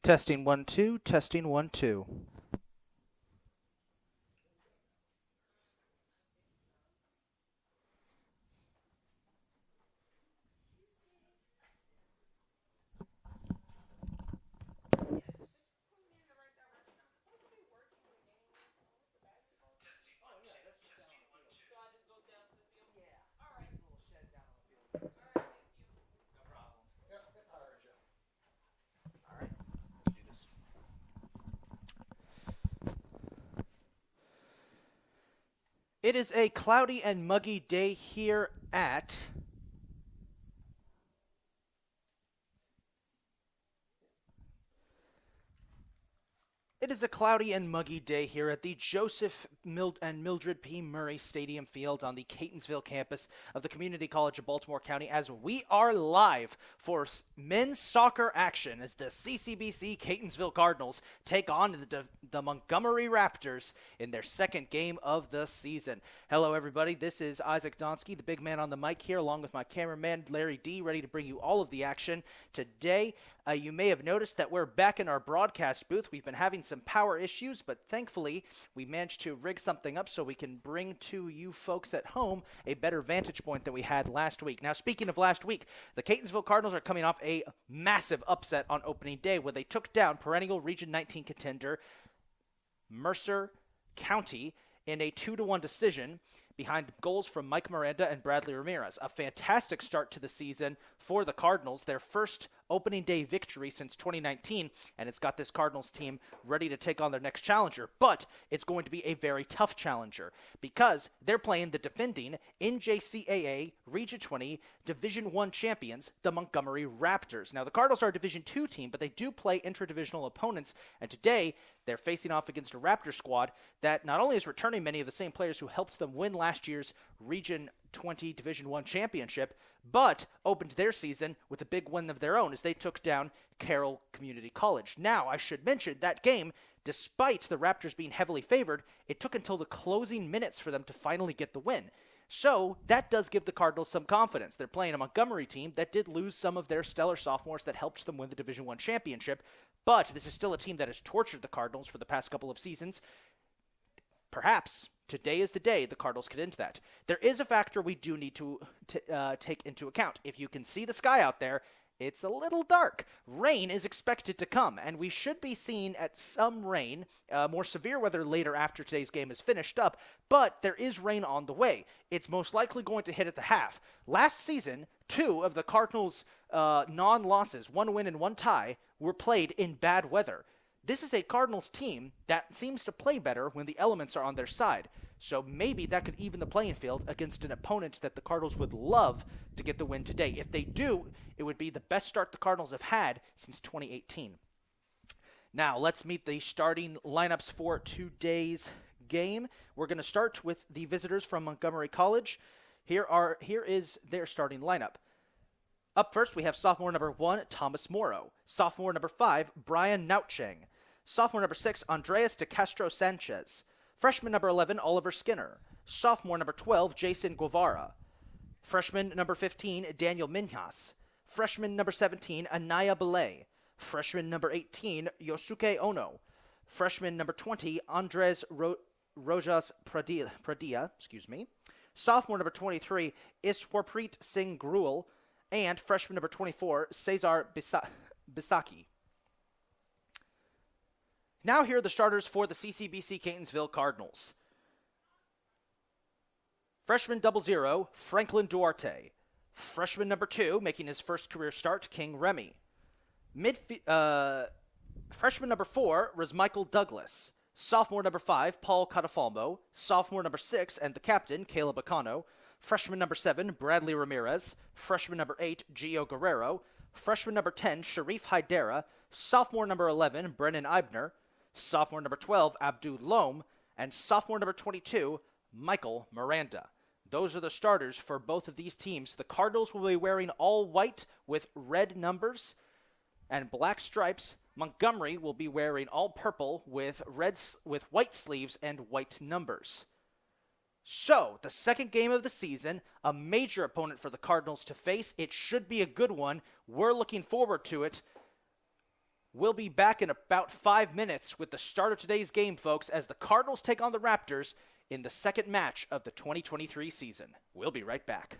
Testing 1 2, testing 1 2. It is a cloudy and muggy day here at It is a cloudy and muggy day here at the Joseph and Mildred P. Murray Stadium Field on the Catonsville campus of the Community College of Baltimore County as we are live for men's soccer action as the CCBC Catonsville Cardinals take on the Montgomery Raptors in their second game of the season. Hello, everybody. This is Isaac Donsky, the big man on the mic here, along with my cameraman, Larry D., ready to bring you all of the action today. You may have noticed that we're back in our broadcast booth. We've been having some power issues, but thankfully we managed to rig something up so we can bring to you folks at home a better vantage point than we had last week. Now, speaking of last week, the Catonsville Cardinals are coming off a massive upset on opening day where they took down perennial Region 19 contender Mercer County in a 2-1 decision behind goals from Mike Miranda and Bradley Ramirez. A fantastic start to the season for the Cardinals, their first opening day victory since 2019, and it's got this Cardinals team ready to take on their next challenger. But it's going to be a very tough challenger because they're playing the defending NJCAA Region 20 Division I champions, the Montgomery Raptors. Now, the Cardinals are a Division II team, but they do play intradivisional opponents, and today they're facing off against a Raptor squad that not only is returning many of the same players who helped them win last year's Region 20 Division I championship, but opened their season with a big win of their own as they took down Carroll Community College. Now, I should mention that game, despite the Raptors being heavily favored, it took until the closing minutes for them to finally get the win. So that does give the Cardinals some confidence. They're playing a Montgomery team that did lose some of their stellar sophomores that helped them win the Division I championship, but this is still a team that has tortured the Cardinals for the past couple of seasons. Perhaps today is the day the Cardinals get into that. There is a factor we do need to take into account. If you can see the sky out there, it's a little dark. Rain is expected to come, and we should be seeing at some rain, more severe weather later after today's game is finished up, but there is rain on the way. It's most likely going to hit at the half. Last season, 2 of the Cardinals' non-losses, 1 win and 1 tie, were played in bad weather. This is a Cardinals team that seems to play better when the elements are on their side. So maybe that could even the playing field against an opponent that the Cardinals would love to get the win today. If they do, it would be the best start the Cardinals have had since 2018. Now, let's meet the starting lineups for today's game. We're going to start with the visitors from Montgomery College. Here is their starting lineup. Up first, we have sophomore number 1, Thomas Morrow. Sophomore number 5, Brian Nautcheng. Sophomore number 6, Andreas de Castro Sanchez. Freshman number 11, Oliver Skinner. Sophomore number 12, Jason Guevara. Freshman number 15, Daniel Minhas. Freshman number 17, Anaya Belay. Freshman number 18, Yosuke Ono. Freshman number 20, Andres Rojas Pradilla. Sophomore number 23, Iswarpreet Singh Gruel. And freshman number 24, Cesar Bisaki. Now here are the starters for the CCBC Catonsville Cardinals. Freshman 00, Franklin Duarte. Freshman number 2, making his first career start, King Remy. Freshman number 4 was Michael Douglas. Sophomore number 5, Paul Catafalmo. Sophomore number 6, and the captain, Caleb Acano. Freshman number 7, Bradley Ramirez. Freshman number 8, Gio Guerrero. Freshman number 10, Sharif Haidera. Sophomore number 11, Brennan Eibner. Sophomore number 12, Abdul Loam. And sophomore number 22, Michael Miranda. Those are the starters for both of these teams. The Cardinals will be wearing all white with red numbers and black stripes. Montgomery will be wearing all purple with white sleeves and white numbers. So, the second game of the season, a major opponent for the Cardinals to face. It should be a good one. We're looking forward to it. We'll be back in about 5 minutes with the start of today's game, folks, as the Cardinals take on the Raptors in the second match of the 2023 season. We'll be right back.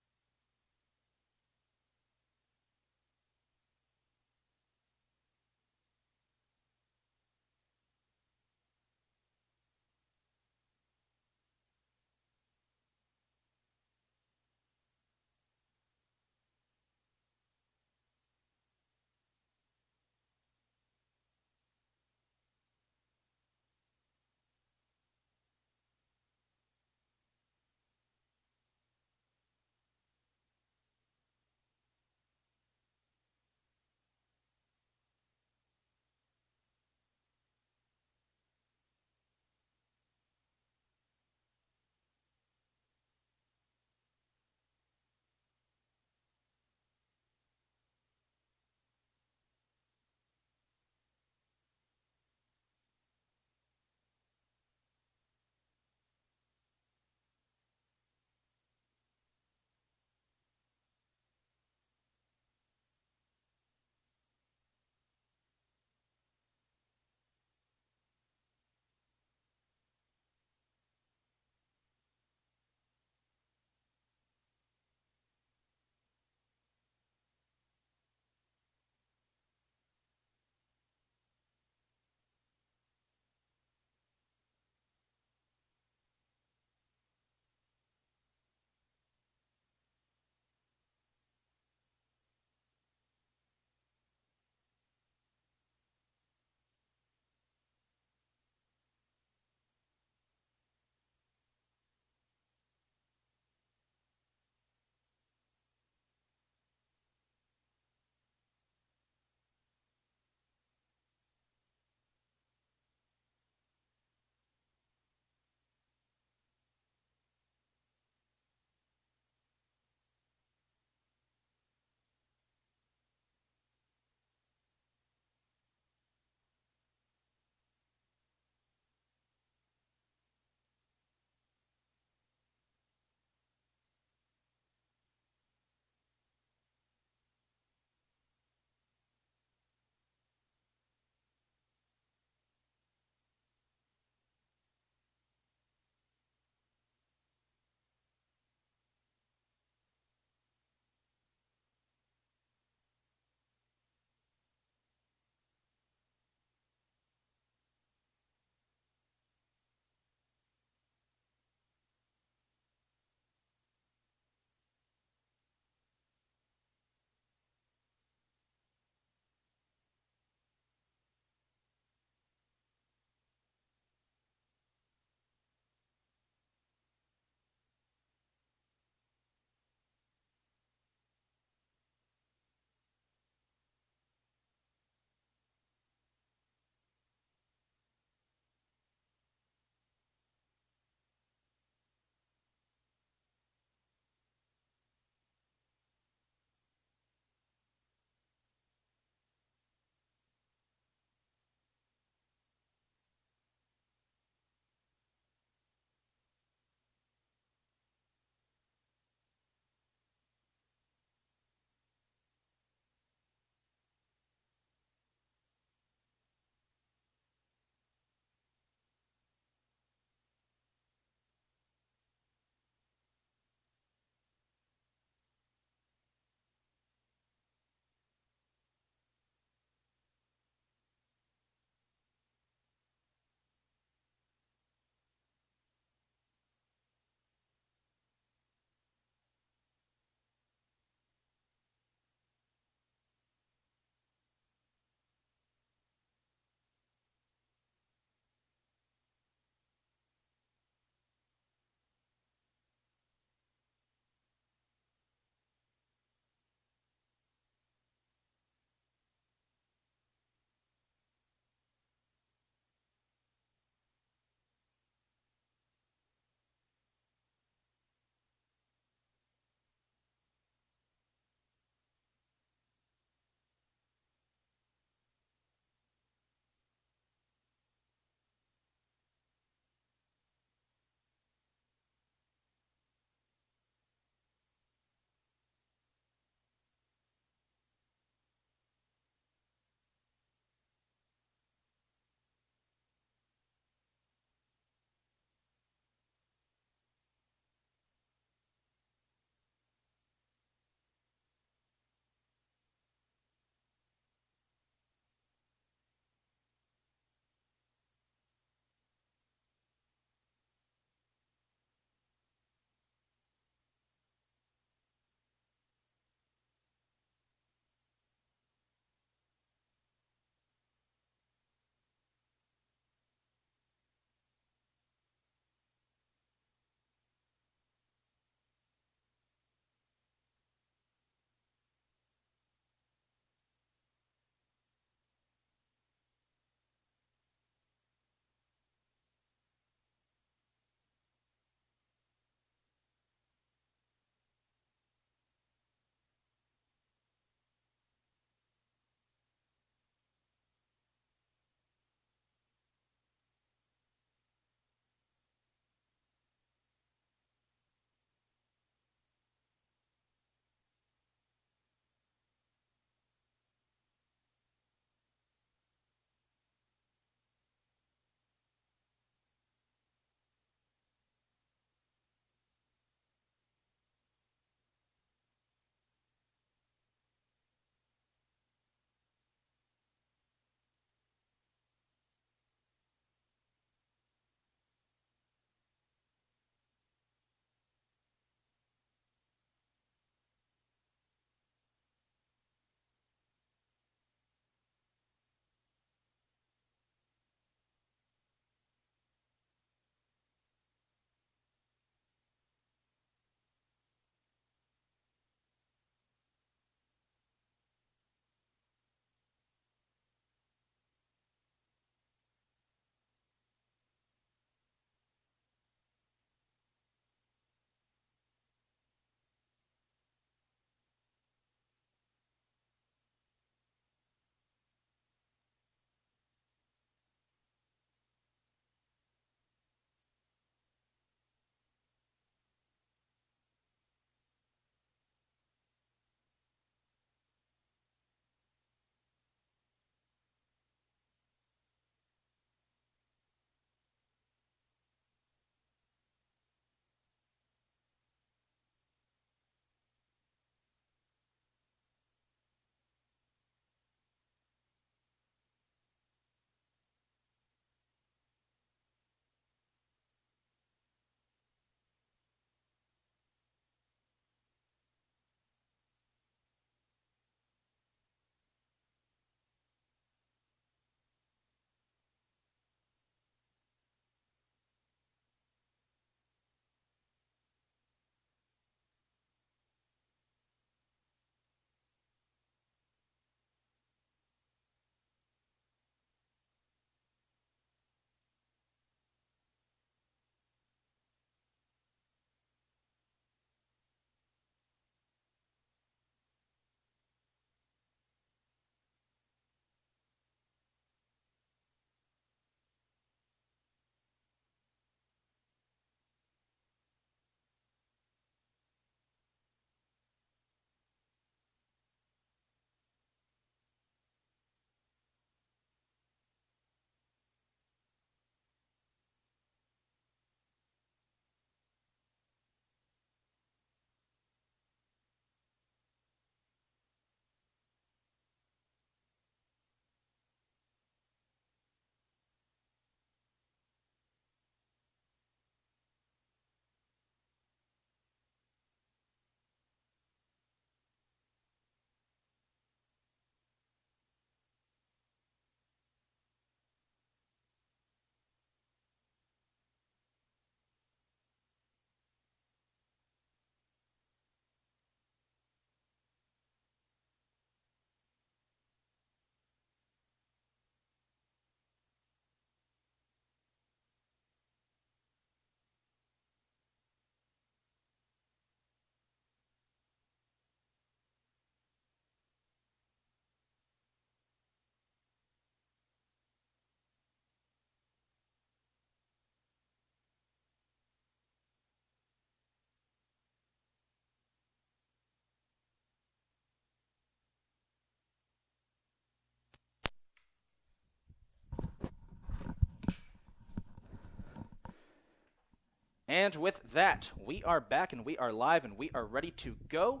And with that, we are back and we are live and we are ready to go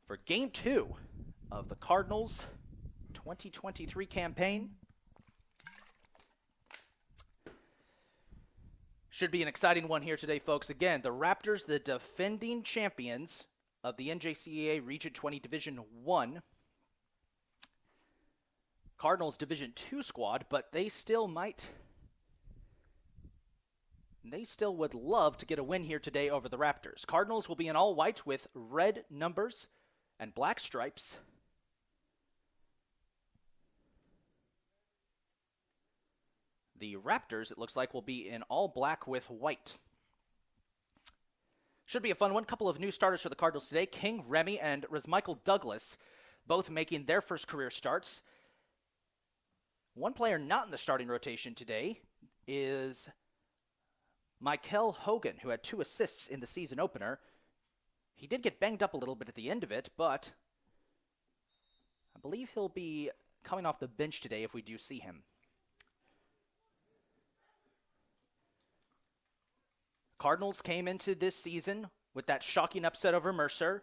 for Game 2 of the Cardinals 2023 campaign. Should be an exciting one here today, folks. Again, the Raptors, the defending champions of the NJCAA Region 20 Division 1. Cardinals Division 2 squad, but they still would love to get a win here today over the Raptors. Cardinals will be in all white with red numbers and black stripes. The Raptors, it looks like, will be in all black with white. Should be a fun one. Couple of new starters for the Cardinals today. King Remy and Rasmichael Douglas, both making their first career starts. One player not in the starting rotation today is Michael Hogan, who had 2 assists in the season opener. He did get banged up a little bit at the end of it, but I believe he'll be coming off the bench today if we do see him. Cardinals came into this season with that shocking upset over Mercer.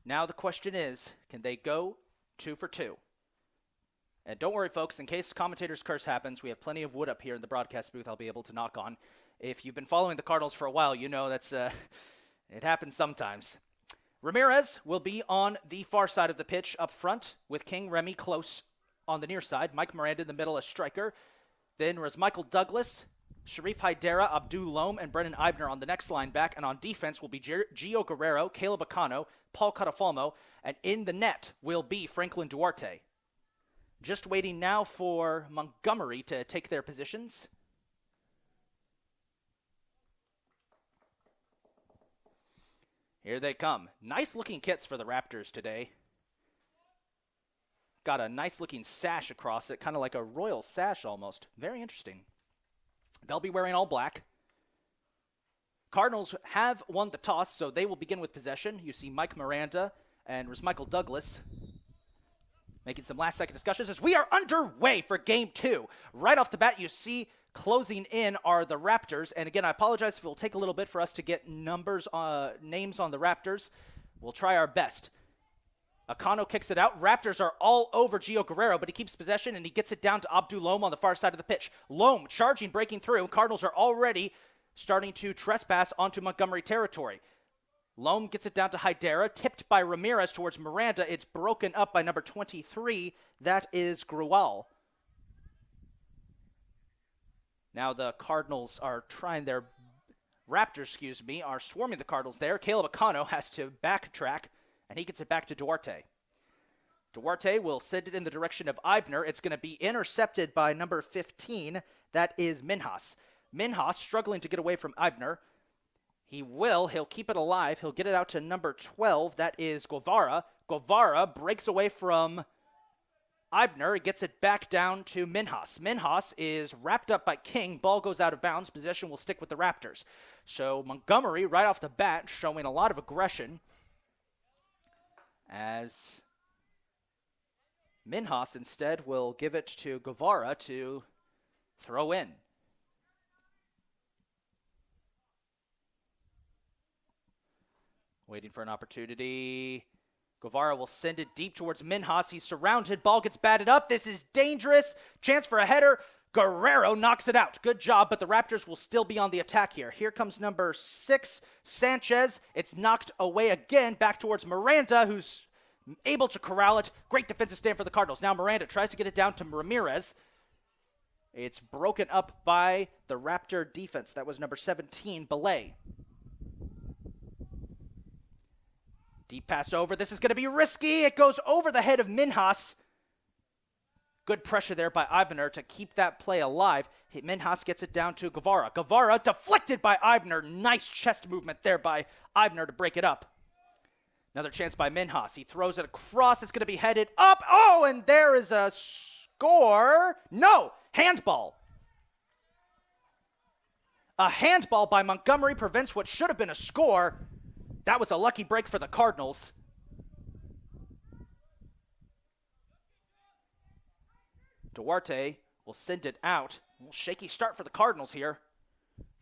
Now the question is, can they go 2 for 2? And don't worry, folks, in case commentator's curse happens, we have plenty of wood up here in the broadcast booth I'll be able to knock on. If you've been following the Cardinals for a while, you know that's it happens sometimes. Ramirez will be on the far side of the pitch up front with King Remy close on the near side. Mike Miranda in the middle as striker. Then Rasmichael Douglas, Sharif Haidara, Abdul Lom, and Brennan Eibner on the next line back. And on defense will be Gio Guerrero, Caleb Acano, Paul Catafalmo, and in the net will be Franklin Duarte. Just waiting now for Montgomery to take their positions. Here they come. Nice looking kits for the Raptors today. Got a nice looking sash across it, kind of like a royal sash almost. Very interesting. They'll be wearing all black. Cardinals have won the toss, so they will begin with possession. You see Mike Miranda and Rasmichael Douglas making some last-second discussions as we are underway for Game 2. Right off the bat, you see closing in are the Raptors. And again, I apologize if it will take a little bit for us to get names on the Raptors. We'll try our best. Acano kicks it out. Raptors are all over Gio Guerrero, but he keeps possession and he gets it down to Abdul Lom on the far side of the pitch. Lom charging, breaking through. Cardinals are already starting to trespass onto Montgomery territory. Lom gets it down to Haidara, tipped by Ramirez towards Miranda. It's broken up by number 23. That is Grual. Now the Cardinals are trying their... Raptors, are swarming the Cardinals there. Caleb Acano has to backtrack, and he gets it back to Duarte. Duarte will send it in the direction of Eibner. It's going to be intercepted by number 15. That is Minhas. Minhas struggling to get away from Eibner. He'll keep it alive. He'll get it out to number 12. That is Guevara. Guevara breaks away from Eibner. He gets it back down to Minhas. Minhas is wrapped up by King. Ball goes out of bounds. Possession will stick with the Raptors. So Montgomery, right off the bat, showing a lot of aggression as Minhas instead will give it to Guevara to throw in. Waiting for an opportunity. Guevara will send it deep towards Minhas. He's surrounded. Ball gets batted up. This is dangerous. Chance for a header. Guerrero knocks it out. Good job, but the Raptors will still be on the attack here. Here comes number 6, Sanchez. It's knocked away again, back towards Miranda, who's able to corral it. Great defensive stand for the Cardinals. Now Miranda tries to get it down to Ramirez. It's broken up by the Raptor defense. That was number 17, Belay. Deep pass over. This is going to be risky. It goes over the head of Minhas. Good pressure there by Eibner to keep that play alive. Minhas gets it down to Guevara. Guevara deflected by Eibner. Nice chest movement there by Eibner to break it up. Another chance by Minhas. He throws it across. It's going to be headed up. Oh, and there is a score. No, handball. A handball by Montgomery prevents what should have been a score. That was a lucky break for the Cardinals. Duarte will send it out. A little shaky start for the Cardinals here.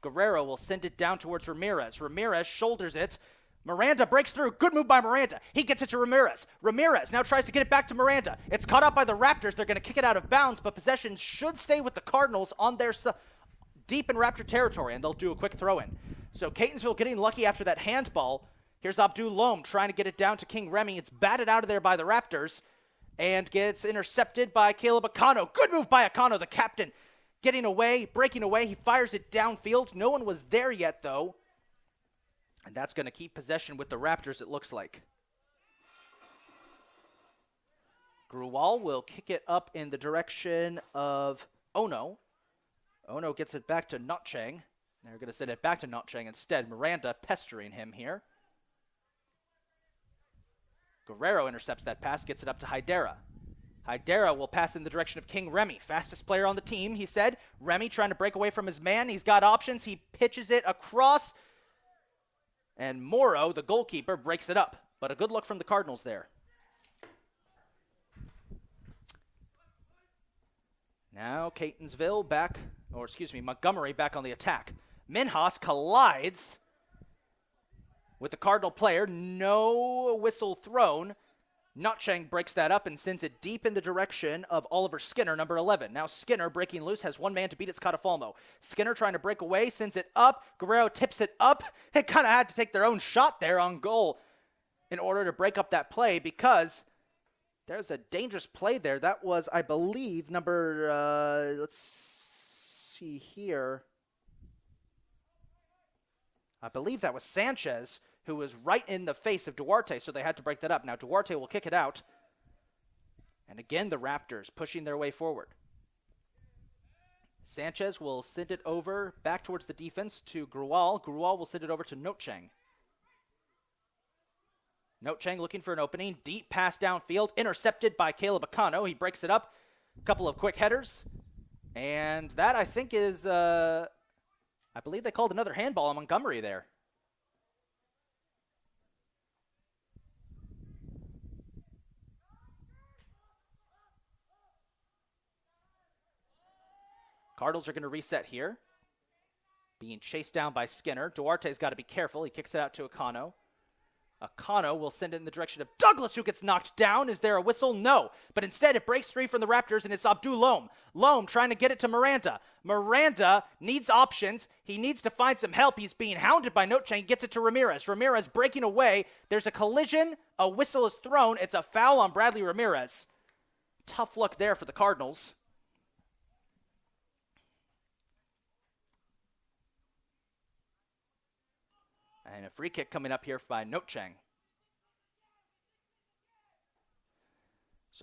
Guerrero will send it down towards Ramirez. Ramirez shoulders it. Miranda breaks through. Good move by Miranda. He gets it to Ramirez. Ramirez now tries to get it back to Miranda. It's caught up by the Raptors. They're going to kick it out of bounds, but possession should stay with the Cardinals on their deep in Raptor territory, and they'll do a quick throw-in. So Catonsville getting lucky after that handball. Here's Abdul Loam trying to get it down to King Remy. It's batted out of there by the Raptors and gets intercepted by Caleb Akano. Good move by Akano, the captain. Getting away, breaking away. He fires it downfield. No one was there yet, though. And that's going to keep possession with the Raptors, it looks like. Gruwal will kick it up in the direction of Ono. Ono gets it back to Notchang. They're going to send it back to Notchang instead. Miranda pestering him here. Guerrero intercepts that pass, gets it up to Hydera. Hydera will pass in the direction of King Remy. Fastest player on the team, he said. Remy trying to break away from his man. He's got options. He pitches it across. And Morrow, the goalkeeper, breaks it up. But a good look from the Cardinals there. Now Catonsville back, or excuse me, Montgomery back on the attack. Minhas collides with the Cardinal player. No whistle thrown. Notchang breaks that up and sends it deep in the direction of Oliver Skinner, number 11. Now Skinner, breaking loose, has one man to beat. It's Catafalmo. Skinner trying to break away, sends it up. Guerrero tips it up. They kind of had to take their own shot there on goal in order to break up that play because there's a dangerous play there. That was, I believe, number, let's see here. I believe that was Sanchez, who was right in the face of Duarte, so they had to break that up. Now Duarte will kick it out. And again, the Raptors pushing their way forward. Sanchez will send it over back towards the defense to Gruwal. Gruwal will send it over to Notchang. Notchang looking for an opening. Deep pass downfield, intercepted by Caleb Akano. He breaks it up. A couple of quick headers. And that, I think, is, I believe they called another handball on Montgomery there. Cardinals are going to reset here. Being chased down by Skinner. Duarte's got to be careful. He kicks it out to Akano. Akano will send it in the direction of Douglas, who gets knocked down. Is there a whistle? No. But instead, it breaks free from the Raptors, and it's Abdul Loam. Loam trying to get it to Miranda. Miranda needs options. He needs to find some help. He's being hounded by Notchang. Gets it to Ramirez. Ramirez breaking away. There's a collision. A whistle is thrown. It's a foul on Bradley Ramirez. Tough luck there for the Cardinals. And a free kick coming up here by Notchang.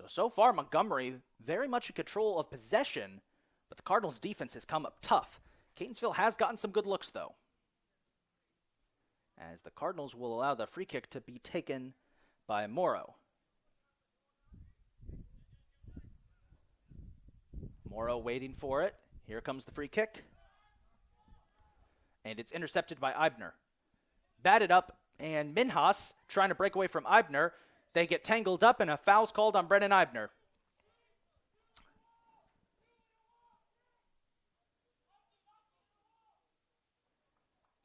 So far, Montgomery very much in control of possession, but the Cardinals' defense has come up tough. Catonsville has gotten some good looks, though, as the Cardinals will allow the free kick to be taken by Morrow. Morrow waiting for it. Here comes the free kick. And it's intercepted by Eibner. Batted up, and Minhas trying to break away from Eibner. They get tangled up, and a foul's called on Brennan Eibner.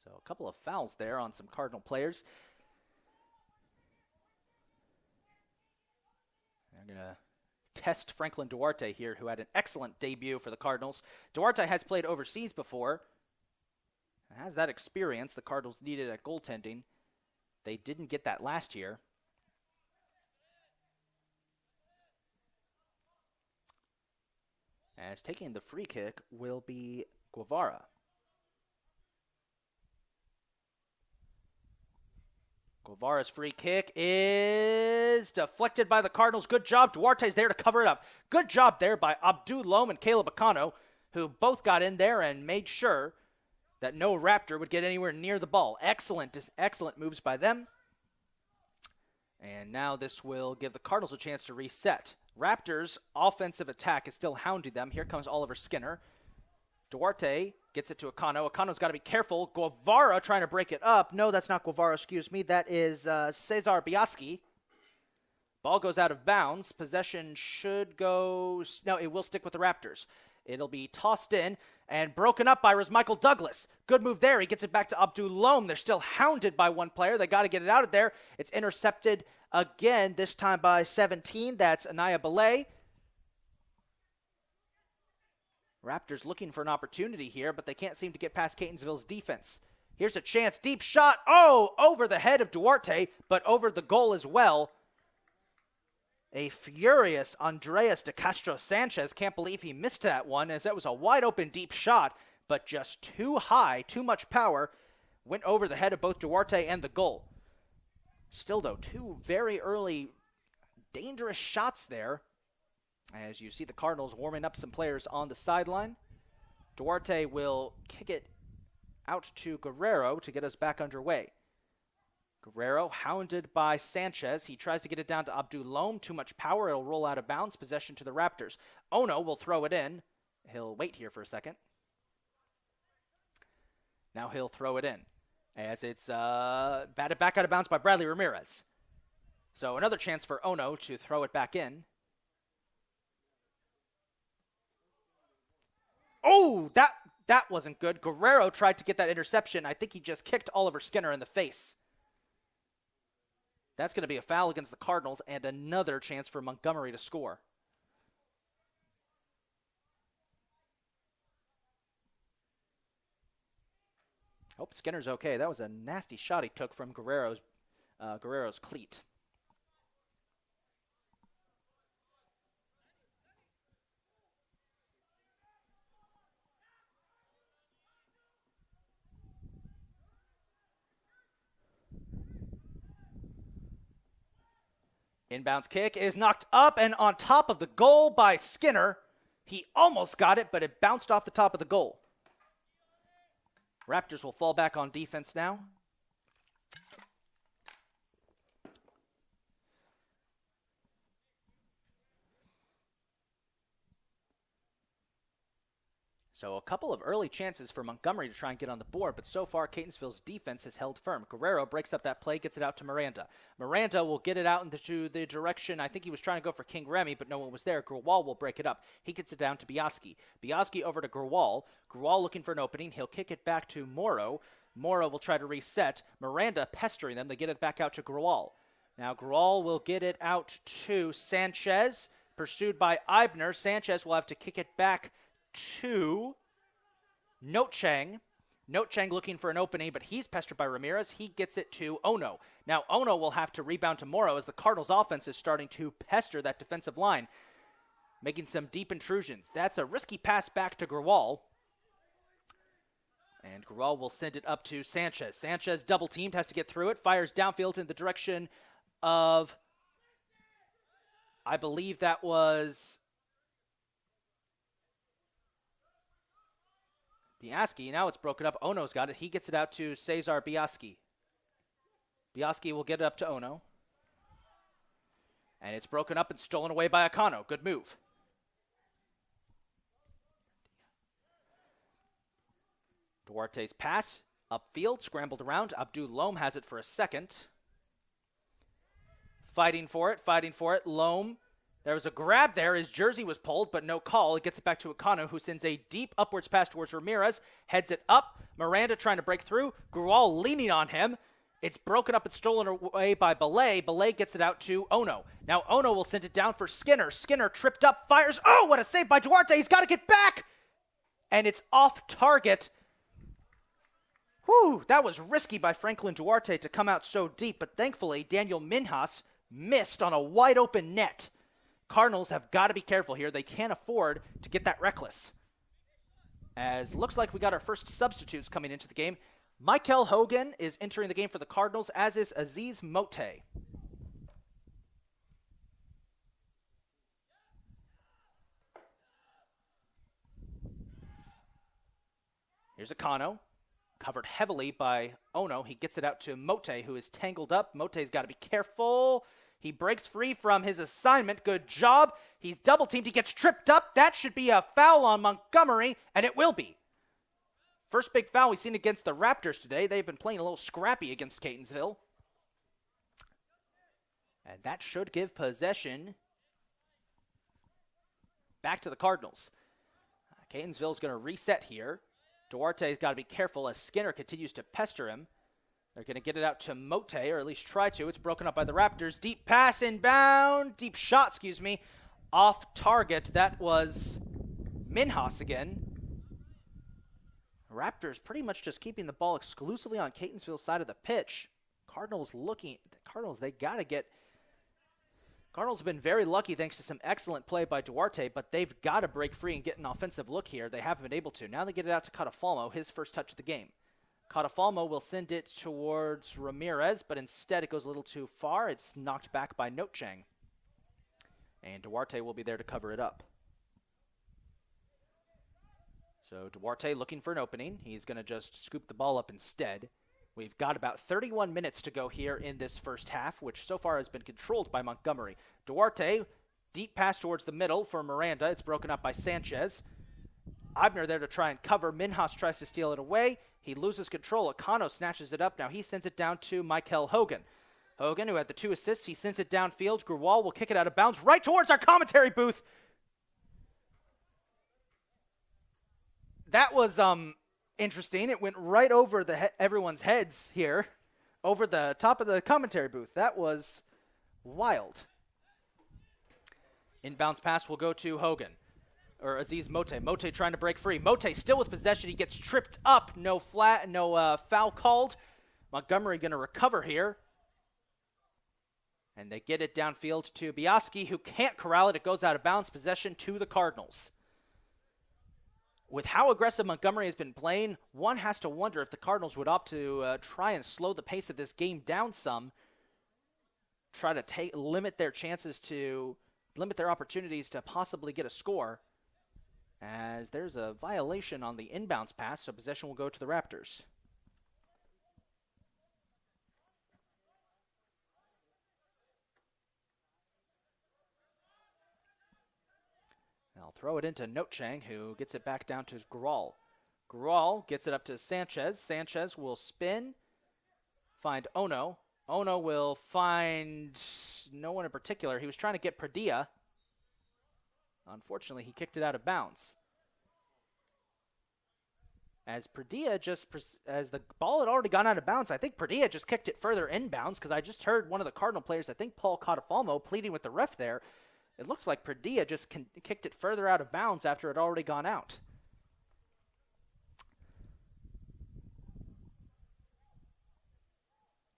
So a couple of fouls there on some Cardinal players. They're going to test Franklin Duarte here, who had an excellent debut for the Cardinals. Duarte has played overseas before. Has that experience the Cardinals needed at goaltending. They didn't get that last year. As taking the free kick will be Guevara. Guevara's free kick is deflected by the Cardinals. Good job. Duarte's there to cover it up. Good job there by Abdul Loam and Caleb Akano, who both got in there and made sure that no Raptor would get anywhere near the ball. Excellent moves by them. And now this will give the Cardinals a chance to reset. Raptors' offensive attack is still hounding them. Here comes Oliver Skinner. Duarte gets it to Akano. Akano's got to be careful. Guevara trying to break it up. No, that's not Guevara, excuse me. That is Cesar Biaski. Ball goes out of bounds. Possession should go... No, it will stick with the Raptors. It'll be tossed in and broken up by Michael Douglas. Good move there. He gets it back to Abdul Lom. They're still hounded by one player. They got to get it out of there. It's intercepted again, this time by 17. That's Anaya Belay. Raptors looking for an opportunity here, but they can't seem to get past Catonsville's defense. Here's a chance. Deep shot. Oh, over the head of Duarte, but over the goal as well. A furious Andreas de Castro Sanchez. Can't believe he missed that one, as that was a wide open deep shot, but just too high, too much power. Went over the head of both Duarte and the goal. Still, though, two very early dangerous shots there. As you see the Cardinals warming up some players on the sideline. Duarte will kick it out to Guerrero to get us back underway. Guerrero hounded by Sanchez. He tries to get it down to Abdul Lom. Too much power. It'll roll out of bounds. Possession to the Raptors. Ono will throw it in. He'll wait here for a second. Now he'll throw it in, as it's batted back out of bounds by Bradley Ramirez. So another chance for Ono to throw it back in. Oh, that wasn't good. Guerrero tried to get that interception. I think he just kicked Oliver Skinner in the face. That's going to be a foul against the Cardinals and another chance for Montgomery to score. Hope Skinner's okay. That was a nasty shot he took from Guerrero's cleat. Inbounds kick is knocked up and on top of the goal by Skinner. He almost got it, but it bounced off the top of the goal. Raptors will fall back on defense now. So a couple of early chances for Montgomery to try and get on the board, but so far Catonsville's defense has held firm. Guerrero breaks up that play, gets it out to Miranda. Miranda will get it out into the direction. I think he was trying to go for King Remy, but no one was there. Gurwal will break it up. He gets it down to Biaski. Biaski over to Gurwal. Gurwal looking for an opening. He'll kick it back to Morrow. Morrow will try to reset. Miranda pestering them. They get it back out to Gurwal. Now Gurwal will get it out to Sanchez, pursued by Eibner. Sanchez will have to kick it back to Nochang. Nochang looking for an opening, but he's pestered by Ramirez. He gets it to Ono. Now Ono will have to rebound to Morrow as the Cardinals offense is starting to pester that defensive line, making some deep intrusions. That's a risky pass back to Gurwal. And Gurwal will send it up to Sanchez. Sanchez double teamed, has to get through it, fires downfield in the direction of, I believe that was Biaski. Now it's broken up. Ono's got it. He gets it out to Cesar Biaski. Biaski will get it up to Ono. And it's broken up and stolen away by Akano. Good move. Duarte's pass. Upfield. Scrambled around. Abdul Lom has it for a second. Fighting for it. Fighting for it. Lom. There was a grab there. His jersey was pulled, but no call. It gets it back to Akano, who sends a deep upwards pass towards Ramirez. Heads it up. Miranda trying to break through. Gurwal leaning on him. It's broken up and stolen away by Belay. Belay gets it out to Ono. Now Ono will send it down for Skinner. Skinner tripped up, fires. Oh, what a save by Duarte. He's got to get back. And it's off target. Whew, that was risky by Franklin Duarte to come out so deep, but thankfully Daniel Minhas missed on a wide open net. Cardinals have got to be careful here. They can't afford to get that reckless. As looks like we got our first substitutes coming into the game. Michael Hogan is entering the game for the Cardinals, as is Aziz Mote. Here's Akano, covered heavily by Ono. He gets it out to Mote, who is tangled up. Mote's got to be careful. He breaks free from his assignment. Good job. He's double teamed. He gets tripped up. That should be a foul on Montgomery, and it will be. First big foul we've seen against the Raptors today. They've been playing a little scrappy against Catonsville. And that should give possession back to the Cardinals. Catonsville's going to reset here. Duarte's got to be careful as Skinner continues to pester him. They're going to get it out to Mote, or at least try to. It's broken up by the Raptors. Deep pass inbound. Deep shot, excuse me. Off target. That was Minhas again. Raptors pretty much just keeping the ball exclusively on Catonsville's side of the pitch. Cardinals, they got to get... Cardinals have been very lucky thanks to some excellent play by Duarte, but they've got to break free and get an offensive look here. They haven't been able to. Now they get it out to Catafalmo, his first touch of the game. Catafalmo will send it towards Ramirez, but instead it goes a little too far. It's knocked back by Notchang. And Duarte will be there to cover it up. So Duarte looking for an opening. He's going to just scoop the ball up instead. We've got about 31 minutes to go here in this first half, which so far has been controlled by Montgomery. Duarte, deep pass towards the middle for Miranda. It's broken up by Sanchez. Abner there to try and cover. Minhas tries to steal it away. He loses control. Akano snatches it up. Now he sends it down to Michael Hogan. Hogan, who had the 2 assists, he sends it downfield. Gruwal will kick it out of bounds right towards our commentary booth. That was interesting. It went right over everyone's heads here, over the top of the commentary booth. That was wild. Inbounds pass will go to Hogan, or Aziz Mote. Mote trying to break free. Mote still with possession. He gets tripped up. No foul called. Montgomery going to recover here. And they get it downfield to Biaski, who can't corral it. It goes out of bounds. Possession to the Cardinals. With how aggressive Montgomery has been playing, one has to wonder if the Cardinals would opt to try and slow the pace of this game down some, try to limit their opportunities to possibly get a score, as there's a violation on the inbounds pass, so possession will go to the Raptors. They'll throw it into Notchang, who gets it back down to Grual. Grual gets it up to Sanchez. Sanchez will spin, find Ono. Ono will find no one in particular. He was trying to get Padilla. Unfortunately, he kicked it out of bounds. As Padilla as the ball had already gone out of bounds, I think Padilla just kicked it further inbounds, because I just heard one of the Cardinal players, I think Paul Catafalmo, pleading with the ref there. It looks like Padilla just kicked it further out of bounds after it had already gone out.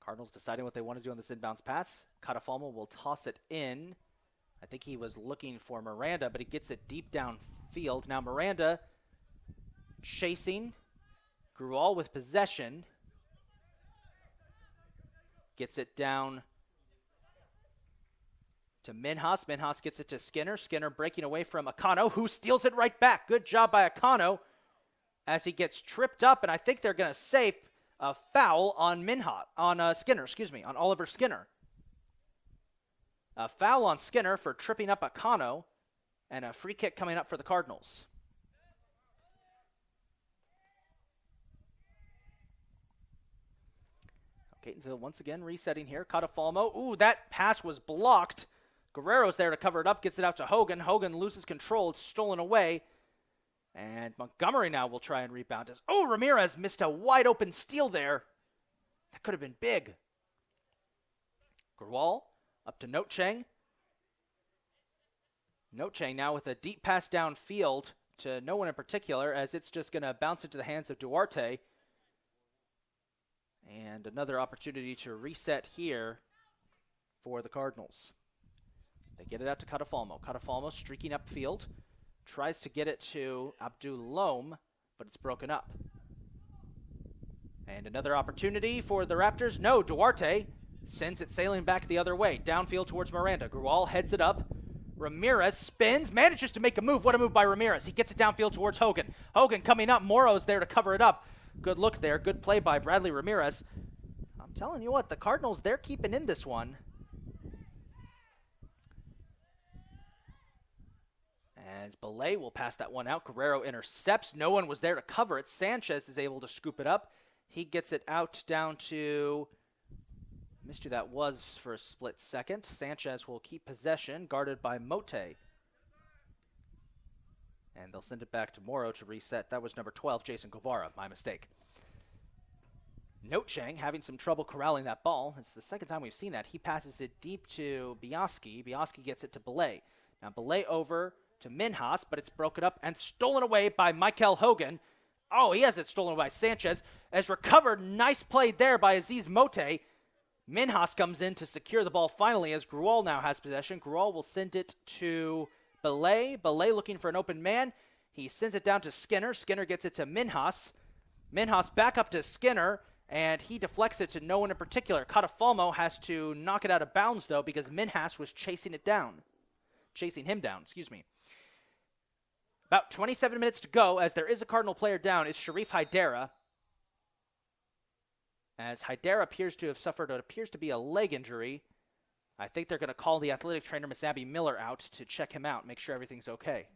Cardinals deciding what they want to do on this inbounds pass. Catafalmo will toss it in. I think he was looking for Miranda, but he gets it deep downfield. Now Miranda chasing. Grual with possession. Gets it down to Minhas. Minhas gets it to Skinner. Skinner breaking away from Akano, who steals it right back. Good job by Akano as he gets tripped up, and I think they're going to say a foul on on Oliver Skinner. A foul on Skinner for tripping up Akano, and a free kick coming up for the Cardinals. Catonsville once again resetting here. Catafalmo. Ooh, that pass was blocked. Guerrero's there to cover it up, gets it out to Hogan. Hogan loses control. It's stolen away. And Montgomery now will try and rebound. Ramirez missed a wide open steal there. That could have been big. Grual up to Notchang. Notchang now with a deep pass downfield to no one in particular, as it's just going to bounce into the hands of Duarte. And another opportunity to reset here for the Cardinals. They get it out to Catafalmo. Catafalmo streaking upfield. Tries to get it to Abdul Lom, but it's broken up. And another opportunity for the Raptors. No, Duarte sends it sailing back the other way. Downfield towards Miranda. Grual heads it up. Ramirez spins, manages to make a move. What a move by Ramirez. He gets it downfield towards Hogan. Hogan coming up. Moro's there to cover it up. Good look there. Good play by Bradley Ramirez. I'm telling you what, the Cardinals, they're keeping in this one. As Belay will pass that one out. Guerrero intercepts. No one was there to cover it. Sanchez is able to scoop it up. He gets it out down to... Missed who that was for a split second. Sanchez will keep possession, guarded by Mote. And And they'll send it back to Morrow to reset. That was number 12, Jason Guevara. My mistake. Note Chang having some trouble corralling that ball. It's the second time we've seen that. He passes it deep to Biaski. Biaski gets it to Belay. Now Belay over to Minhas, but it's broken up and stolen away by Michael Hogan. Oh, he has it stolen by Sanchez. As recovered, nice play there by Aziz Mote. Minhas comes in to secure the ball finally as Gruol now has possession. Gruol will send it to Belay. Belay looking for an open man. He sends it down to Skinner. Skinner gets it to Minhas. Minhas back up to Skinner, and he deflects it to no one in particular. Catafalmo has to knock it out of bounds, though, because Minhas was chasing him down, excuse me. About 27 minutes to go, as there is a Cardinal player down. It's Sharif Haidara. As Haidara appears to have suffered what appears to be a leg injury. I think they're going to call the athletic trainer, Miss Abby Miller, out to check him out, make sure everything's okay.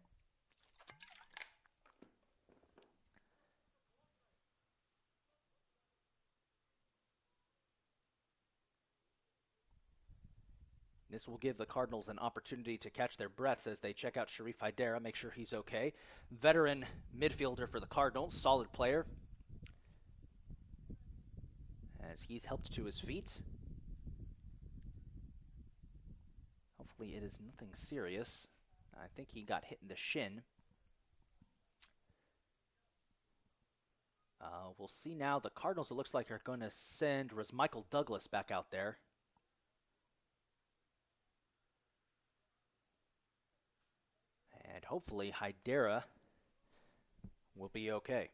This will give the Cardinals an opportunity to catch their breaths as they check out Sharif Haidara, make sure he's okay. Veteran midfielder for the Cardinals, solid player. As he's helped to his feet. Hopefully it is nothing serious. I think he got hit in the shin. We'll see now. The Cardinals, it looks like, are going to send Michael Douglas back out there. And hopefully Haidara will be okay.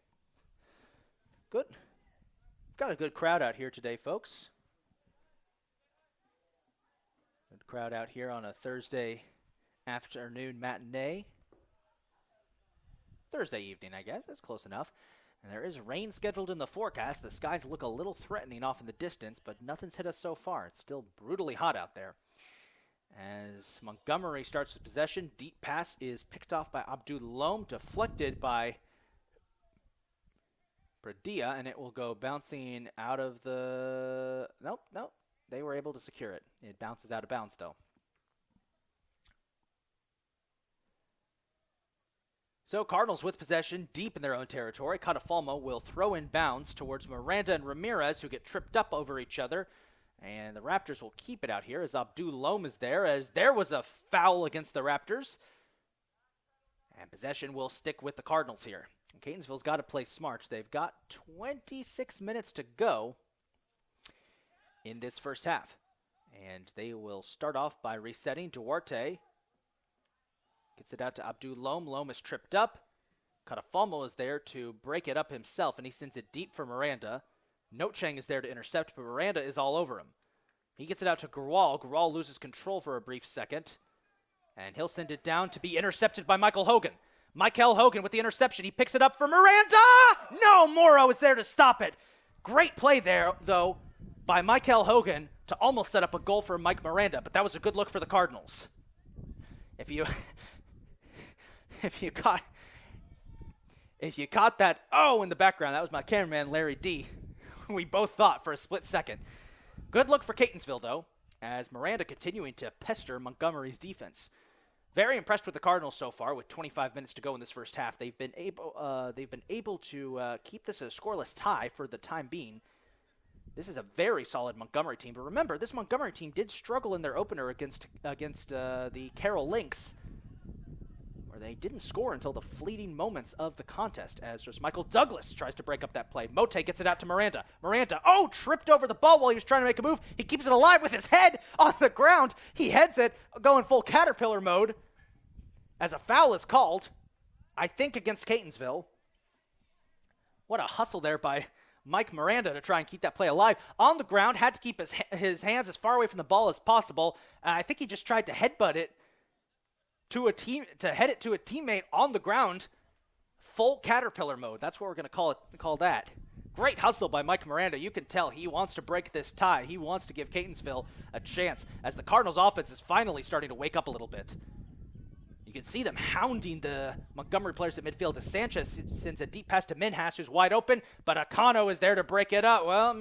Good. Got a good crowd out here today, folks. Good crowd out here on a Thursday afternoon matinee. Thursday evening, I guess. That's close enough. And there is rain scheduled in the forecast. The skies look a little threatening off in the distance, but nothing's hit us so far. It's still brutally hot out there. As Montgomery starts his possession, deep pass is picked off by Abdul Lom, deflected by Bradia, and it will go bouncing out of the... Nope. They were able to secure it. It bounces out of bounds, though. So Cardinals with possession deep in their own territory. Catafalmo will throw in bounds towards Miranda and Ramirez, who get tripped up over each other. And the Raptors will keep it out here as Abdul Lom is there, as there was a foul against the Raptors. And possession will stick with the Cardinals here. Catonsville's got to play smart. They've got 26 minutes to go in this first half. And they will start off by resetting. Duarte gets it out to Abdul Lom. Lom is tripped up. Catafalmo is there to break it up himself, and he sends it deep for Miranda. Note Chang is there to intercept, but Miranda is all over him. He gets it out to Grual. Grual loses control for a brief second, and he'll send it down to be intercepted by Michael Hogan. Michael Hogan with the interception. He picks it up for Miranda! No, Morrow is there to stop it. Great play there, though, by Michael Hogan to almost set up a goal for Mike Miranda, but that was a good look for the Cardinals. If you caught that in the background, that was my cameraman, Larry D. We both thought for a split second. Good look for Catonsville, though, as Miranda continuing to pester Montgomery's defense. Very impressed with the Cardinals so far. With 25 minutes to go in this first half, they've been able to keep this a scoreless tie for the time being. This is a very solid Montgomery team. But remember, this Montgomery team did struggle in their opener against the Carroll Lynx, where they didn't score until the fleeting moments of the contest, as just Michael Douglas tries to break up that play. Mote gets it out to Miranda. Miranda, tripped over the ball while he was trying to make a move. He keeps it alive with his head on the ground. He heads it, going full caterpillar mode, as a foul is called, I think, against Catonsville. What a hustle there by Mike Miranda to try and keep that play alive. On the ground, had to keep his hands as far away from the ball as possible. I think he just tried to headbutt it to head it to a teammate on the ground. Full caterpillar mode. That's what we're going to call that. Great hustle by Mike Miranda. You can tell he wants to break this tie. He wants to give Catonsville a chance, as the Cardinals offense is finally starting to wake up a little bit. You can see them hounding the Montgomery players at midfield. As Sanchez sends a deep pass to Minhas, who's wide open, but Akano is there to break it up. Well,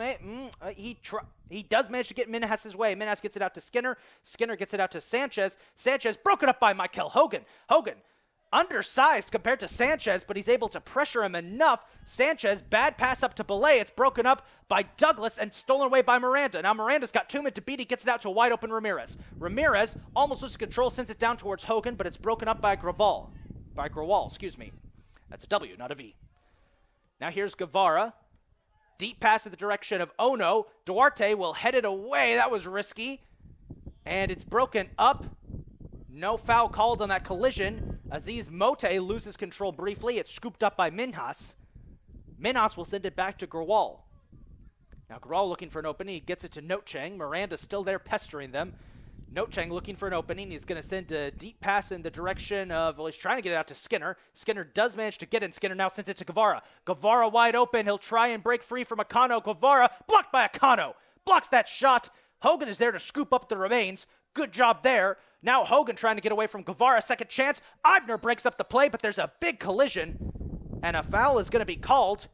he does manage to get Minhas' way. Minhas gets it out to Skinner. Skinner gets it out to Sanchez. Sanchez broken up by Michael Hogan. Hogan undersized compared to Sanchez, but he's able to pressure him enough. Sanchez, bad pass up to Belay. It's broken up by Douglas and stolen away by Miranda. Now Miranda's got 2 men to beat. He gets it out to a wide open Ramirez. Ramirez almost loses control, sends it down towards Hogan, but it's broken up by Grawal. That's a W, not a V. Now here's Guevara. Deep pass in the direction of Ono. Duarte will head it away. That was risky. And it's broken up. No foul called on that collision. Aziz Mote loses control briefly. It's scooped up by Minhas. Minhas will send it back to Grawal. Now Grawal looking for an opening. He gets it to Nocheng. Miranda's still there pestering them. Nocheng looking for an opening. He's going to send a deep pass in the direction of, well, he's trying to get it out to Skinner. Skinner does manage to get in. Skinner now sends it to Guevara. Guevara wide open. He'll try and break free from Akano. Guevara blocked by Akano. Blocks that shot. Hogan is there to scoop up the remains. Good job there. Now Hogan trying to get away from Guevara. Second chance. Eibner breaks up the play, but there's a big collision. And a foul is going to be called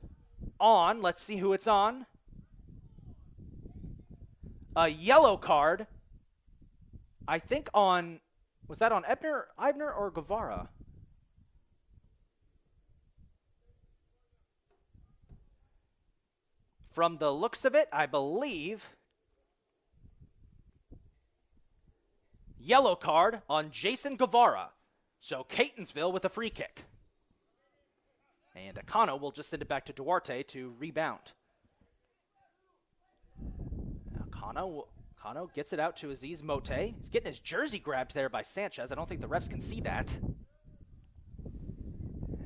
on. Let's see who it's on. A yellow card. I think on, was that on Eibner or Guevara? From the looks of it, I believe yellow card on Jason Guevara. So Catonsville with a free kick. And Akano will just send it back to Duarte to rebound. Now Akano gets it out to Aziz Mote. He's getting his jersey grabbed there by Sanchez. I don't think the refs can see that.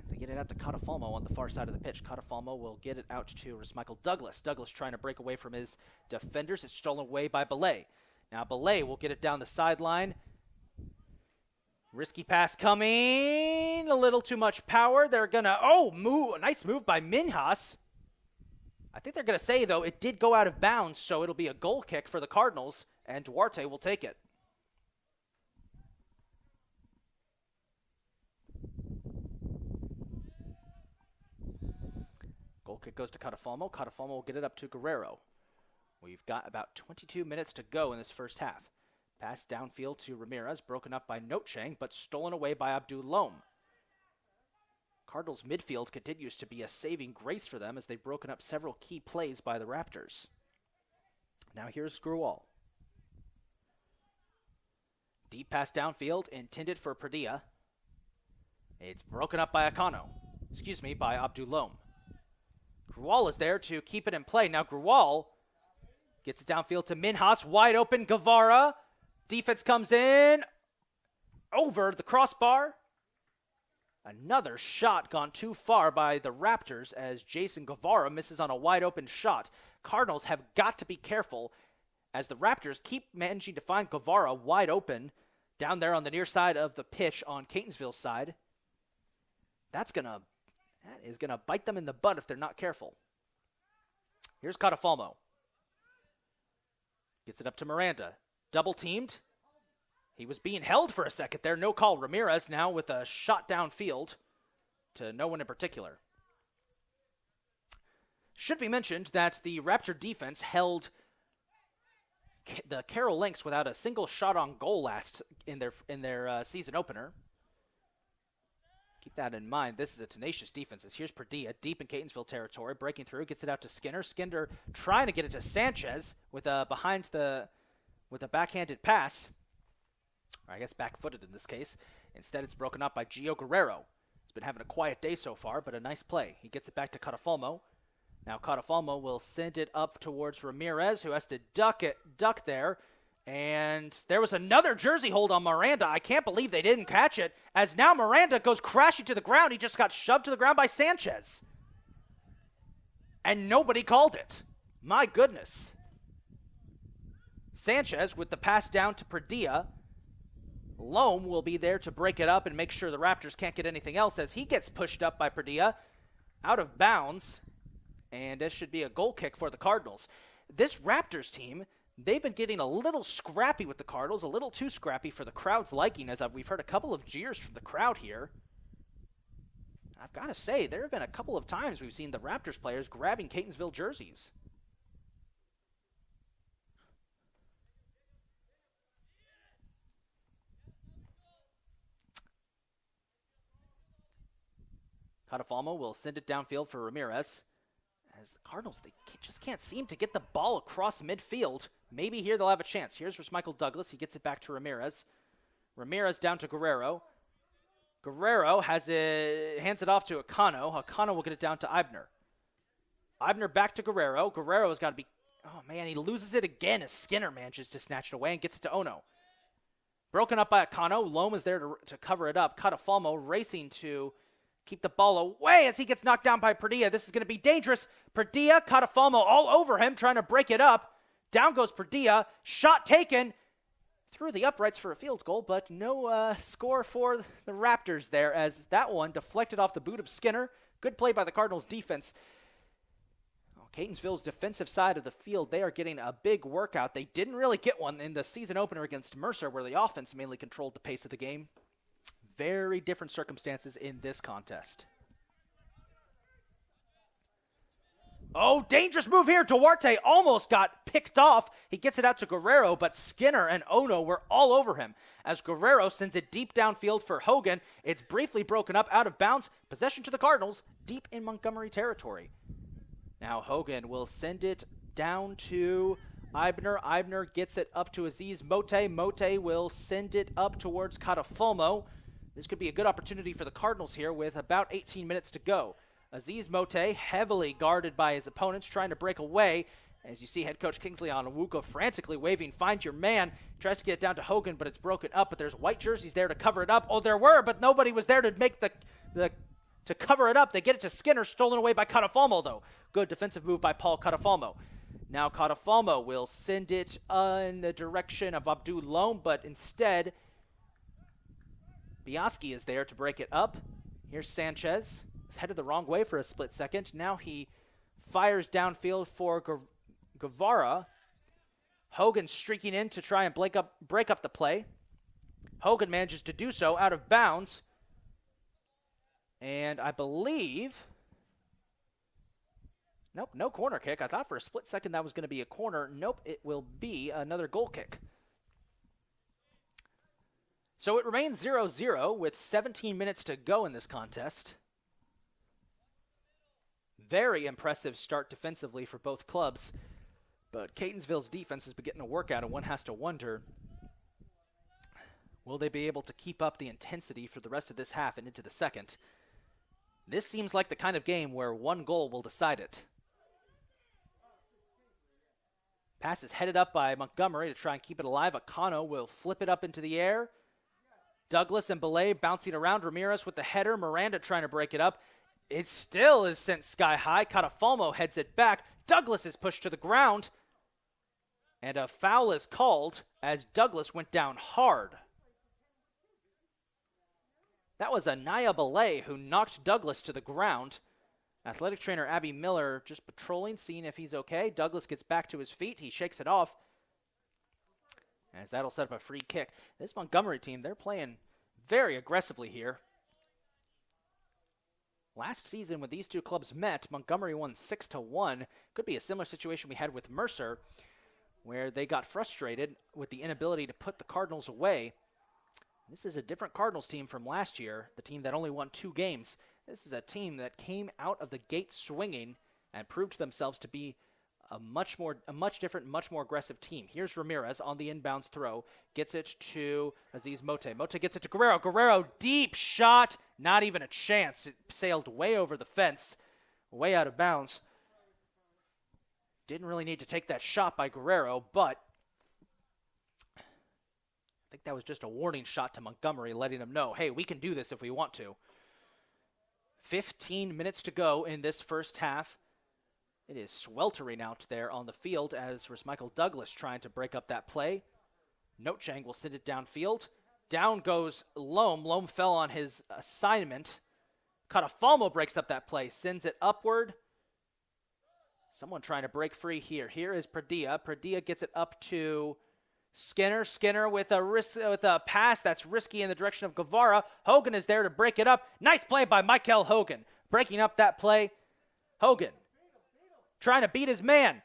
They get it out to Catafalmo on the far side of the pitch. Catafalmo will get it out to Michael Douglas. Douglas trying to break away from his defenders. It's stolen away by Belay. Now Belay will get it down the sideline. Risky pass coming. A little too much power. They're going to, a nice move by Minhas. I think they're going to say, though, it did go out of bounds, so it'll be a goal kick for the Cardinals, and Duarte will take it. Goal kick goes to Catafalmo. Catafalmo will get it up to Guerrero. We've got about 22 minutes to go in this first half. Pass downfield to Ramirez, broken up by Nocheng, but stolen away by Abdul Lom. Cardinals midfield continues to be a saving grace for them as they've broken up several key plays by the Raptors. Now here's Grawal. Deep pass downfield intended for Padilla. It's broken up by by Abdulom. Grawal is there to keep it in play. Now Grawal gets it downfield to Minhas, wide open, Guevara. Defense comes in, over the crossbar. Another shot gone too far by the Raptors as Jason Guevara misses on a wide open shot. Cardinals have got to be careful as the Raptors keep managing to find Guevara wide open down there on the near side of the pitch on Catonsville's side. That is gonna bite them in the butt if they're not careful. Here's Catafalmo. Gets it up to Miranda. Double teamed. He was being held for a second there. No call. Ramirez now with a shot downfield to no one in particular. Should be mentioned that the Raptor defense held the Carroll Lynx without a single shot on goal last in their season opener. Keep that in mind. This is a tenacious defense. Here's Padilla deep in Catonsville territory, breaking through, gets it out to Skinner. Skinner trying to get it to Sanchez with a backhanded pass. Or I guess back-footed in this case. Instead, it's broken up by Gio Guerrero. He's been having a quiet day so far, but a nice play. He gets it back to Catafalmo. Now Catafalmo will send it up towards Ramirez, who has to duck there. And there was another jersey hold on Miranda. I can't believe they didn't catch it, as now Miranda goes crashing to the ground. He just got shoved to the ground by Sanchez. And nobody called it. My goodness. Sanchez with the pass down to Padilla. Loam will be there to break it up and make sure the Raptors can't get anything else as he gets pushed up by Padilla out of bounds. And this should be a goal kick for the Cardinals. This Raptors team, they've been getting a little scrappy with the Cardinals, a little too scrappy for the crowd's liking, as we've heard a couple of jeers from the crowd here. I've got to say, there have been a couple of times we've seen the Raptors players grabbing Catonsville jerseys. Catafalmo will send it downfield for Ramirez. As the Cardinals, they just can't seem to get the ball across midfield. Maybe here they'll have a chance. Here's Michael Douglas. He gets it back to Ramirez. Ramirez down to Guerrero. Guerrero hands it off to Akano. Akano will get it down to Eibner. Eibner back to Guerrero. Guerrero's got to be... Oh, man, he loses it again as Skinner manages to snatch it away and gets it to Ono. Broken up by Akano. Loam is there to cover it up. Catafalmo racing to keep the ball away as he gets knocked down by Padilla. This is going to be dangerous. Padilla, Catafalmo all over him, trying to break it up. Down goes Padilla. Shot taken. Through the uprights for a field goal, but no score for the Raptors there, as that one deflected off the boot of Skinner. Good play by the Cardinals defense. Catonsville's defensive side of the field, they are getting a big workout. They didn't really get one in the season opener against Mercer, where the offense mainly controlled the pace of the game. Very different circumstances in this contest. Oh, dangerous move here. Duarte almost got picked off. He gets it out to Guerrero, but Skinner and Ono were all over him. As Guerrero sends it deep downfield for Hogan, it's briefly broken up out of bounds. Possession to the Cardinals, deep in Montgomery territory. Now Hogan will send it down to Eibner. Eibner gets it up to Aziz Mote. Mote will send it up towards Catafalmo. This could be a good opportunity for the Cardinals here with about 18 minutes to go. Aziz Mote, heavily guarded by his opponents, trying to break away. As you see head coach Kingsley Onwuka frantically waving, find your man. Tries to get it down to Hogan, but it's broken up. But there's white jerseys there to cover it up. Oh, there were, but nobody was there to make to cover it up. They get it to Skinner, stolen away by Catafalmo, though. Good defensive move by Paul Catafalmo. Now Catafalmo will send it in the direction of Abdul Loam, but instead, Biaski is there to break it up. Here's Sanchez. He's headed the wrong way for a split second. Now he fires downfield for Guevara. Hogan streaking in to try and break up the play. Hogan manages to do so out of bounds. And I believe... Nope, no corner kick. I thought for a split second that was going to be a corner. Nope, it will be another goal kick. So it remains 0-0 with 17 minutes to go in this contest. Very impressive start defensively for both clubs. But Catonsville's defense has been getting a workout, and one has to wonder, will they be able to keep up the intensity for the rest of this half and into the second? This seems like the kind of game where one goal will decide it. Pass is headed up by Montgomery to try and keep it alive. Akano will flip it up into the air. Douglas and Belay bouncing around. Ramirez with the header. Miranda trying to break it up. It still is sent sky high. Catafalmo heads it back. Douglas is pushed to the ground. And a foul is called as Douglas went down hard. That was Anaya Belay who knocked Douglas to the ground. Athletic trainer Abby Miller just patrolling, seeing if he's okay. Douglas gets back to his feet. He shakes it off, as that'll set up a free kick. This Montgomery team, they're playing very aggressively here. Last season when these two clubs met, Montgomery won 6-1. Could be a similar situation we had with Mercer, where they got frustrated with the inability to put the Cardinals away. This is a different Cardinals team from last year, the team that only won 2 games. This is a team that came out of the gate swinging and proved to themselves to be a much different, much more aggressive team. Here's Ramirez on the inbounds throw. Gets it to Aziz Mote. Mote gets it to Guerrero. Guerrero, deep shot. Not even a chance. It sailed way over the fence, way out of bounds. Didn't really need to take that shot by Guerrero, but I think that was just a warning shot to Montgomery, letting him know, hey, we can do this if we want to. 15 minutes to go in this first half. It is sweltering out there on the field as Michael Douglas trying to break up that play. Notchang will send it downfield. Down goes Loam. Loam fell on his assignment. Catafalmo breaks up that play, sends it upward. Someone trying to break free here. Here is Padilla. Padilla gets it up to Skinner. Skinner with a pass that's risky in the direction of Guevara. Hogan is there to break it up. Nice play by Michael Hogan. Breaking up that play. Hogan trying to beat his man.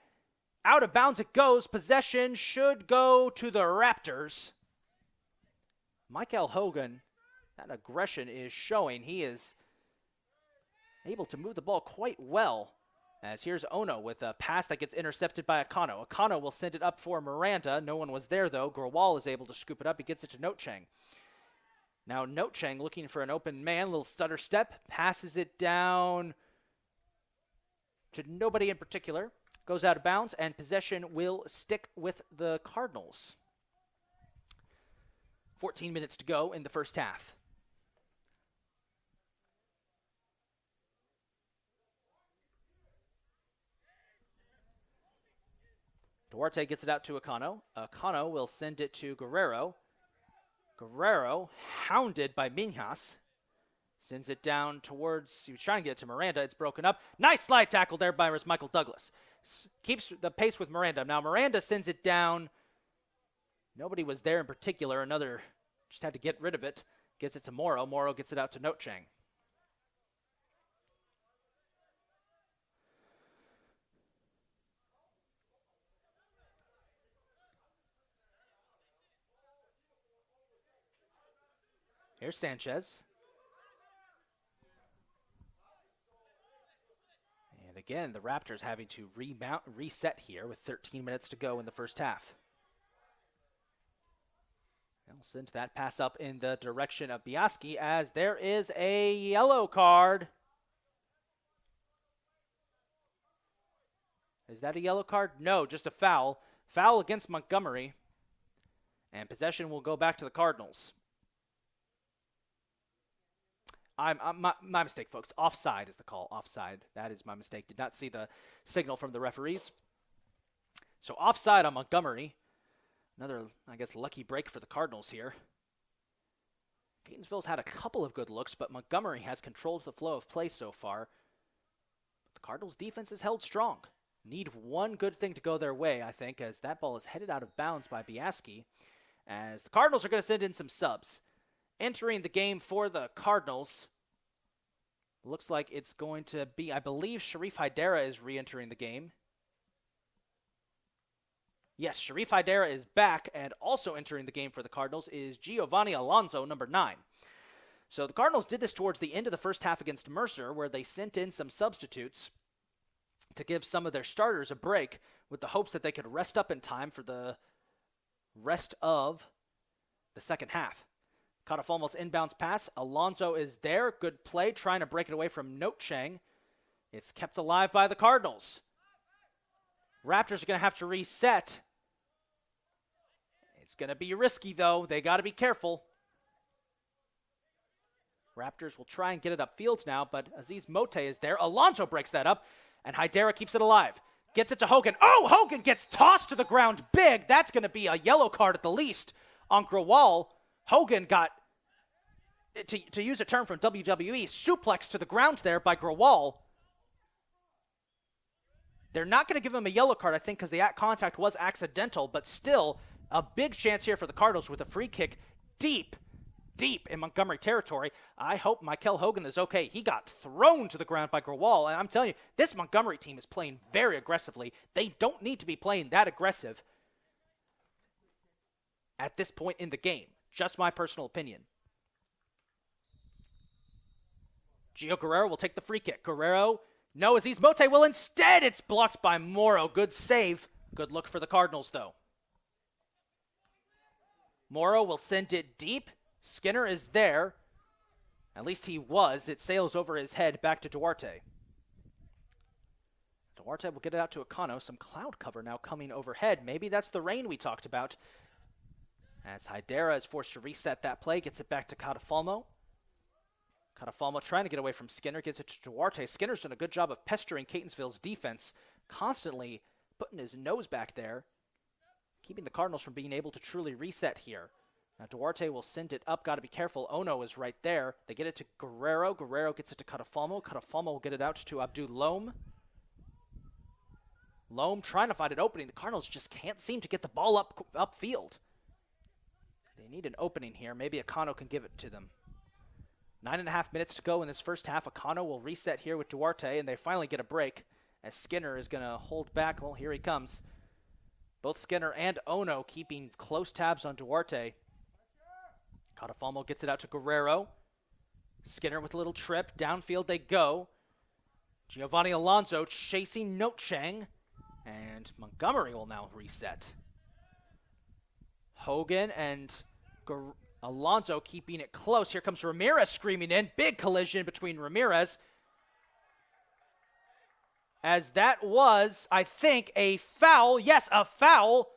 Out of bounds it goes. Possession should go to the Raptors. Michael Hogan, that aggression is showing. He is able to move the ball quite well. As here's Ono with a pass that gets intercepted by Akano. Akano will send it up for Miranda. No one was there, though. Grawal is able to scoop it up. He gets it to Nocheng. Now Nocheng looking for an open man. Little stutter step. Passes it down to nobody in particular. Goes out of bounds, and possession will stick with the Cardinals. 14 minutes to go in the first half. Duarte gets it out to Akano. Akano will send it to Guerrero. Guerrero, hounded by Minhas, sends it down towards, he was trying to get it to Miranda. It's broken up. Nice slide tackle there by Michael Douglas. Keeps the pace with Miranda. Now Miranda sends it down. Nobody was there in particular. Another just had to get rid of it. Gets it to Morrow. Morrow gets it out to Nocheng. Here's Sanchez. And again, the Raptors having to reset here with 13 minutes to go in the first half. And we'll send that pass up in the direction of Biaski as there is a yellow card. Is that a yellow card? No, just a foul. Foul against Montgomery. And possession will go back to the Cardinals. My mistake, folks. Offside is the call. Offside. That is my mistake. Did not see the signal from the referees. So offside on Montgomery. Another, I guess, lucky break for the Cardinals here. Catonsville's had a couple of good looks, but Montgomery has controlled the flow of play so far. The Cardinals' defense is held strong. Need one good thing to go their way, I think, as that ball is headed out of bounds by Biaski. As the Cardinals are going to send in some subs. Entering the game for the Cardinals, looks like it's going to be, I believe, Sharif Hydera is re-entering the game. Yes, Sharif Hydera is back, and also entering the game for the Cardinals is Giovanni Alonso, number 9. So the Cardinals did this towards the end of the first half against Mercer, where they sent in some substitutes to give some of their starters a break with the hopes that they could rest up in time for the rest of the second half. Catafalmo's inbounds pass. Alonso is there. Good play, trying to break it away from Nocheng. It's kept alive by the Cardinals. Raptors are going to have to reset. It's going to be risky, though. They got to be careful. Raptors will try and get it upfield now, but Aziz Mote is there. Alonso breaks that up, and Hydera keeps it alive. Gets it to Hogan. Oh, Hogan gets tossed to the ground big. That's going to be a yellow card at the least on Grawal. Hogan got, to use a term from WWE, suplexed to the ground there by Grawal. They're not going to give him a yellow card, I think, because the contact was accidental, but still a big chance here for the Cardinals with a free kick deep in Montgomery territory. I hope Michael Hogan is okay. He got thrown to the ground by Grawal, and I'm telling you, this Montgomery team is playing very aggressively. They don't need to be playing that aggressive at this point in the game. Just my personal opinion. Gio Guerrero will take the free kick. Guerrero, no, Aziz Mote will instead. It's blocked by Morrow. Good save. Good look for the Cardinals, though. Morrow will send it deep. Skinner is there. At least he was. It sails over his head back to Duarte. Duarte will get it out to Akano. Some cloud cover now coming overhead. Maybe that's the rain we talked about. As Hydera is forced to reset that play, gets it back to Catafalmo. Catafalmo trying to get away from Skinner, gets it to Duarte. Skinner's done a good job of pestering Catonsville's defense, constantly putting his nose back there, keeping the Cardinals from being able to truly reset here. Now Duarte will send it up. Got to be careful. Ono is right there. They get it to Guerrero. Guerrero gets it to Catafalmo. Catafalmo will get it out to Abdul Lome. Lome trying to find an opening. The Cardinals just can't seem to get the ball upfield. They need an opening here. Maybe Akano can give it to them. 9.5 minutes to go in this first half. Akano will reset here with Duarte, and they finally get a break as Skinner is going to hold back. Well, here he comes. Both Skinner and Ono keeping close tabs on Duarte. Catafalmo gets it out to Guerrero. Skinner with a little trip. Downfield they go. Giovanni Alonso chasing Nocheng, and Montgomery will now reset. Hogan and Alonso keeping it close. Here comes Ramirez screaming in. Big collision between Ramirez. As that was, I think, a foul. Yes, a foul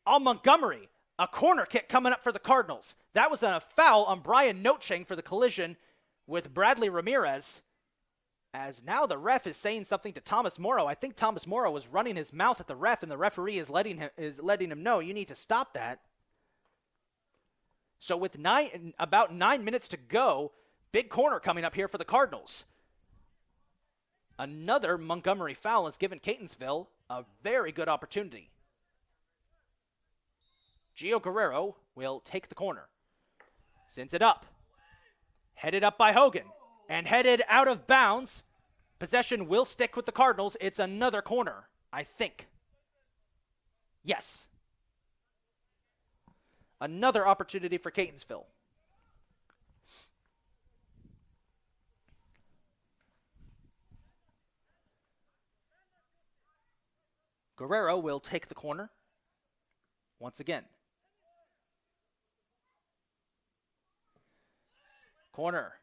on Montgomery. A corner kick coming up for the Cardinals. That was a foul on Brian Nocheng for the collision with Bradley Ramirez. As now the ref is saying something to Thomas Morrow. I think Thomas Morrow was running his mouth at the ref, and the referee is letting him know, you need to stop that. So with about 9 minutes to go, big corner coming up here for the Cardinals. Another Montgomery foul has given Catonsville a very good opportunity. Gio Guerrero will take the corner. Sends it up. Headed up by Hogan. And headed out of bounds. Possession will stick with the Cardinals. It's another corner, I think. Yes. Another opportunity for Catonsville. Guerrero will take the corner once again. Corner.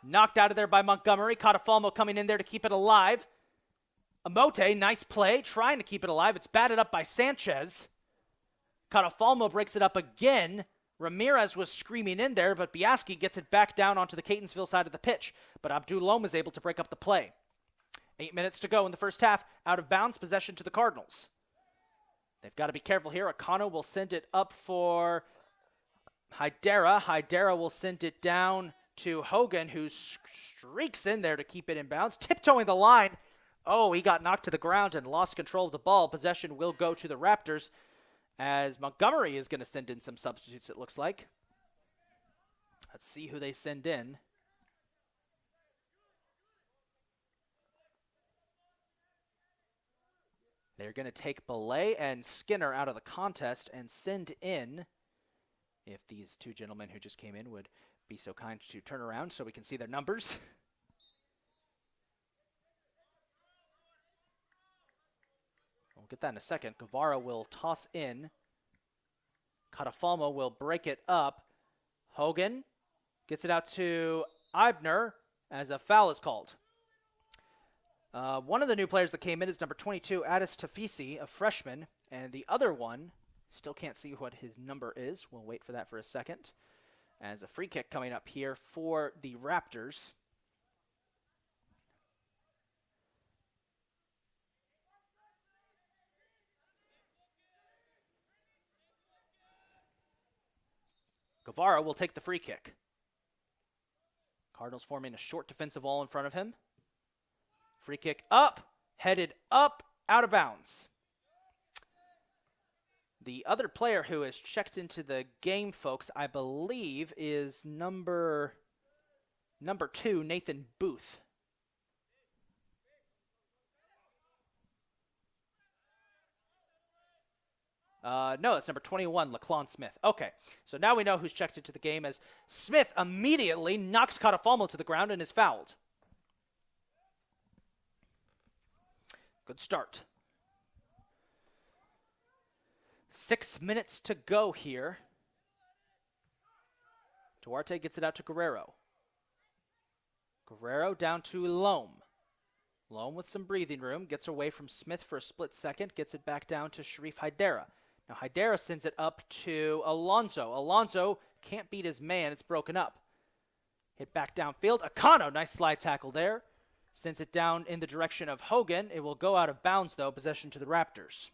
Knocked out of there by Montgomery. Catafalmo coming in there to keep it alive. Amote, nice play, trying to keep it alive. It's batted up by Sanchez. Catafalmo breaks it up again. Ramirez was screaming in there, but Biaski gets it back down onto the Catonsville side of the pitch. But Abdulom is able to break up the play. 8 minutes to go in the first half. Out of bounds, possession to the Cardinals. They've got to be careful here. Akano will send it up for Hydera. Hydera will send it down to Hogan, who streaks in there to keep it in bounds. Tiptoeing the line. Oh, he got knocked to the ground and lost control of the ball. Possession will go to the Raptors, as Montgomery is going to send in some substitutes, it looks like. Let's see who they send in. They're going to take Belay and Skinner out of the contest and send in, if these two gentlemen who just came in would be so kind to turn around so we can see their numbers. We'll get that in a second. Guevara will toss in. Catafalmo will break it up. Hogan gets it out to Eibner as a foul is called. One of the new players that came in is number 22, Addis Tafisi, a freshman. And the other one, still can't see what his number is. We'll wait for that for a second. As a free kick coming up here for the Raptors. Guevara will take the free kick. Cardinals forming a short defensive wall in front of him. Free kick up, headed up, out of bounds. The other player who has checked into the game, folks, I believe is number 2, Nathan Booth. No, it's number 21, LaClon Smith. Okay, so now we know who's checked into the game, as Smith immediately knocks Catafalmo to the ground and is fouled. Good start. 6 minutes to go here. Duarte gets it out to Guerrero. Guerrero down to Loam. Loam with some breathing room. Gets away from Smith for a split second. Gets it back down to Sharif Hydera. Now Hydera sends it up to Alonso. Alonso can't beat his man. It's broken up. Hit back downfield. Akano, nice slide tackle there. Sends it down in the direction of Hogan. It will go out of bounds, though. Possession to the Raptors.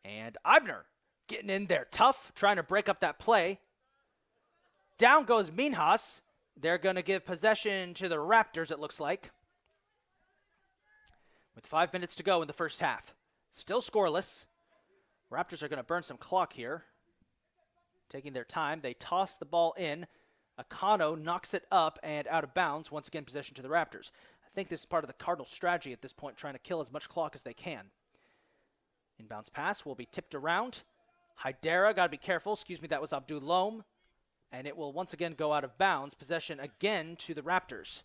And Eibner getting in there tough, trying to break up that play. Down goes Minhas. They're going to give possession to the Raptors, it looks like. With 5 minutes to go in the first half. Still scoreless. Raptors are going to burn some clock here. Taking their time. They toss the ball in. Akano knocks it up and out of bounds. Once again, possession to the Raptors. I think this is part of the Cardinals' strategy at this point, trying to kill as much clock as they can. Inbounds pass will be tipped around. Hydera, got to be careful. Excuse me, that was Abdul Loam. And it will once again go out of bounds. Possession again to the Raptors.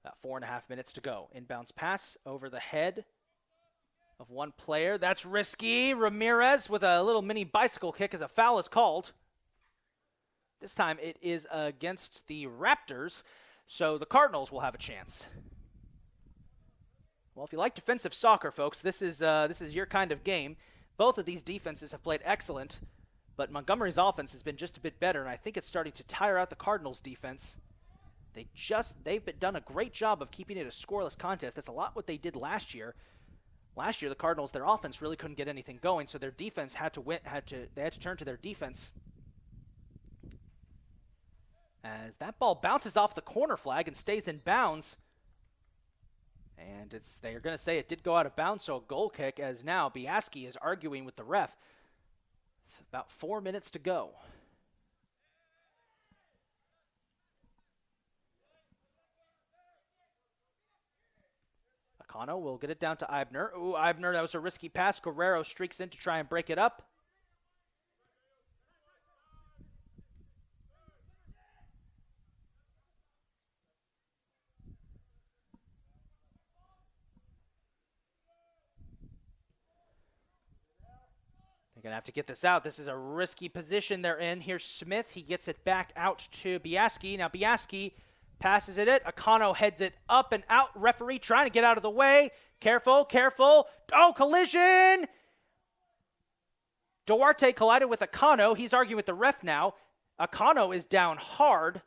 About 4.5 minutes to go. Inbounds pass over the head of one player. That's risky. Ramirez with a little mini bicycle kick as a foul is called. This time it is against the Raptors, so the Cardinals will have a chance. Well, if you like defensive soccer, folks, this is your kind of game. Both of these defenses have played excellent, but Montgomery's offense has been just a bit better, and I think it's starting to tire out the Cardinals' defense. They've done a great job of keeping it a scoreless contest. That's a lot what they did last year. Last year, the Cardinals, their offense really couldn't get anything going, so their defense had to turn to their defense. As that ball bounces off the corner flag and stays in bounds. And they're going to say it did go out of bounds, so a goal kick, as now Biaski is arguing with the ref. It's about 4 minutes to go. Akano will get it down to Eibner. Ooh, Eibner, that was a risky pass. Guerrero streaks in to try and break it up. They're going to have to get this out. This is a risky position they're in. Here's Smith. He gets it back out to Biaski. Now Biaski passes it. Akano heads it up and out. Referee trying to get out of the way. Careful, careful. Oh, collision! Duarte collided with Akano. He's arguing with the ref now. Akano is down hard.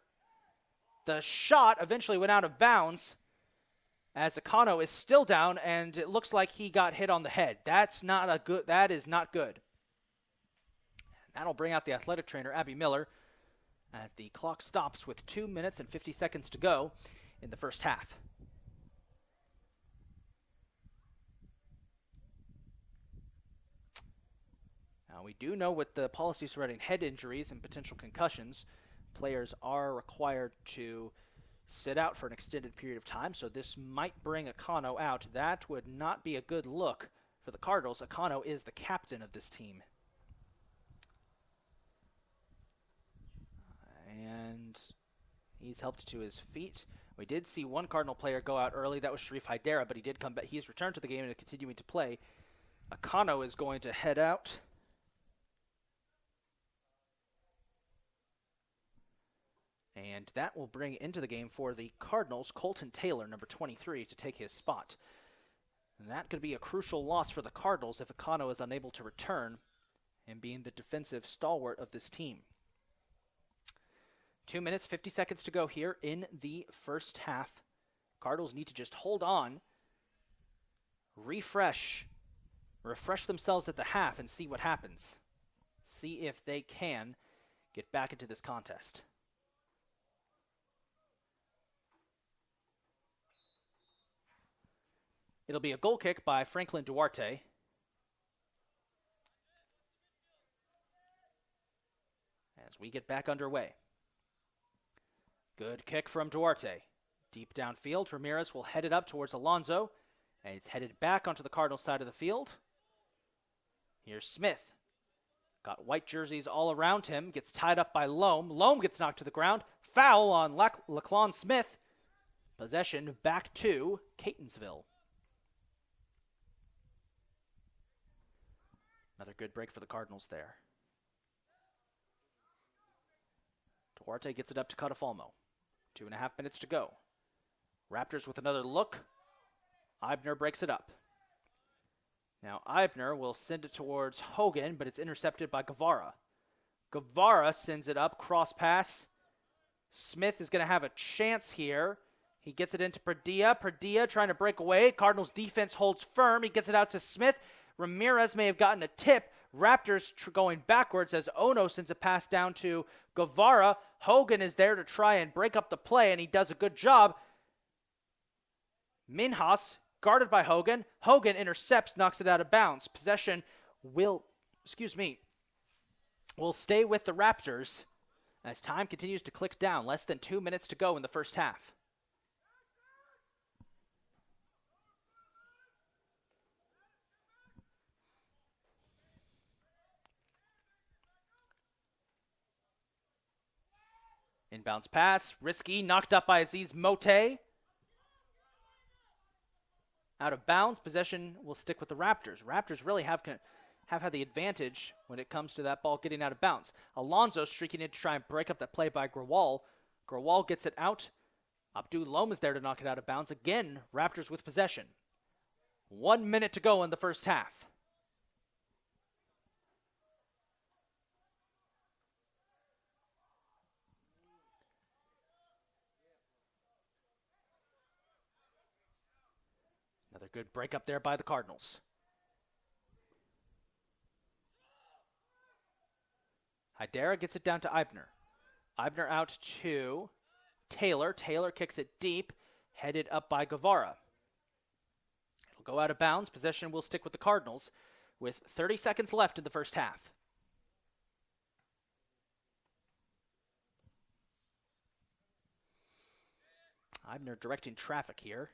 The shot eventually went out of bounds as Akano is still down, and it looks like he got hit on the head. That is not good. That'll bring out the athletic trainer, Abby Miller, as the clock stops with 2 minutes and 50 seconds to go in the first half. Now, we do know with the policy surrounding head injuries and potential concussions, players are required to sit out for an extended period of time, so this might bring Akano out. That would not be a good look for the Cardinals. Akano is the captain of this team. And he's helped to his feet. We did see one Cardinal player go out early. That was Sharif Haidara, but he did come back. He's returned to the game and is continuing to play. Akano is going to head out. And that will bring into the game for the Cardinals, Colton Taylor, number 23, to take his spot. And that could be a crucial loss for the Cardinals if Akano is unable to return and being the defensive stalwart of this team. 2 minutes, 50 seconds to go here in the first half. Cardinals need to just hold on, refresh themselves at the half and see what happens. See if they can get back into this contest. It'll be a goal kick by Franklin Duarte. As we get back underway. Good kick from Duarte. Deep downfield, Ramirez will head it up towards Alonso, and it's headed back onto the Cardinals side of the field. Here's Smith. Got white jerseys all around him, gets tied up by Loam. Loam gets knocked to the ground. Foul on Laclon Smith. Possession back to Catonsville. Another good break for the Cardinals there. Duarte gets it up to Catafalmo. 2.5 minutes to go. Raptors with another look. Eibner breaks it up. Now Eibner will send it towards Hogan, but it's intercepted by Guevara. Guevara sends it up, cross pass. Smith is going to have a chance here. He gets it into Padilla. Padilla trying to break away. Cardinals defense holds firm. He gets it out to Smith. Ramirez may have gotten a tip. Raptors going backwards as Ono sends a pass down to Guevara. Hogan is there to try and break up the play, and he does a good job. Minhas, guarded by Hogan. Hogan intercepts, knocks it out of bounds. Possession will stay with the Raptors as time continues to click down. Less than 2 minutes to go in the first half. Inbounds pass, risky, knocked up by Aziz Mote. Out of bounds, possession will stick with the Raptors. Raptors really have had the advantage when it comes to that ball getting out of bounds. Alonso streaking in to try and break up that play by Grawal. Grawal gets it out. Abdul Lom is there to knock it out of bounds. Again, Raptors with possession. 1 minute to go in the first half. Another good break up there by the Cardinals. Hydera gets it down to Eibner. Eibner out to Taylor. Taylor kicks it deep, headed up by Guevara. It'll go out of bounds. Possession will stick with the Cardinals with 30 seconds left in the first half. Eibner directing traffic here.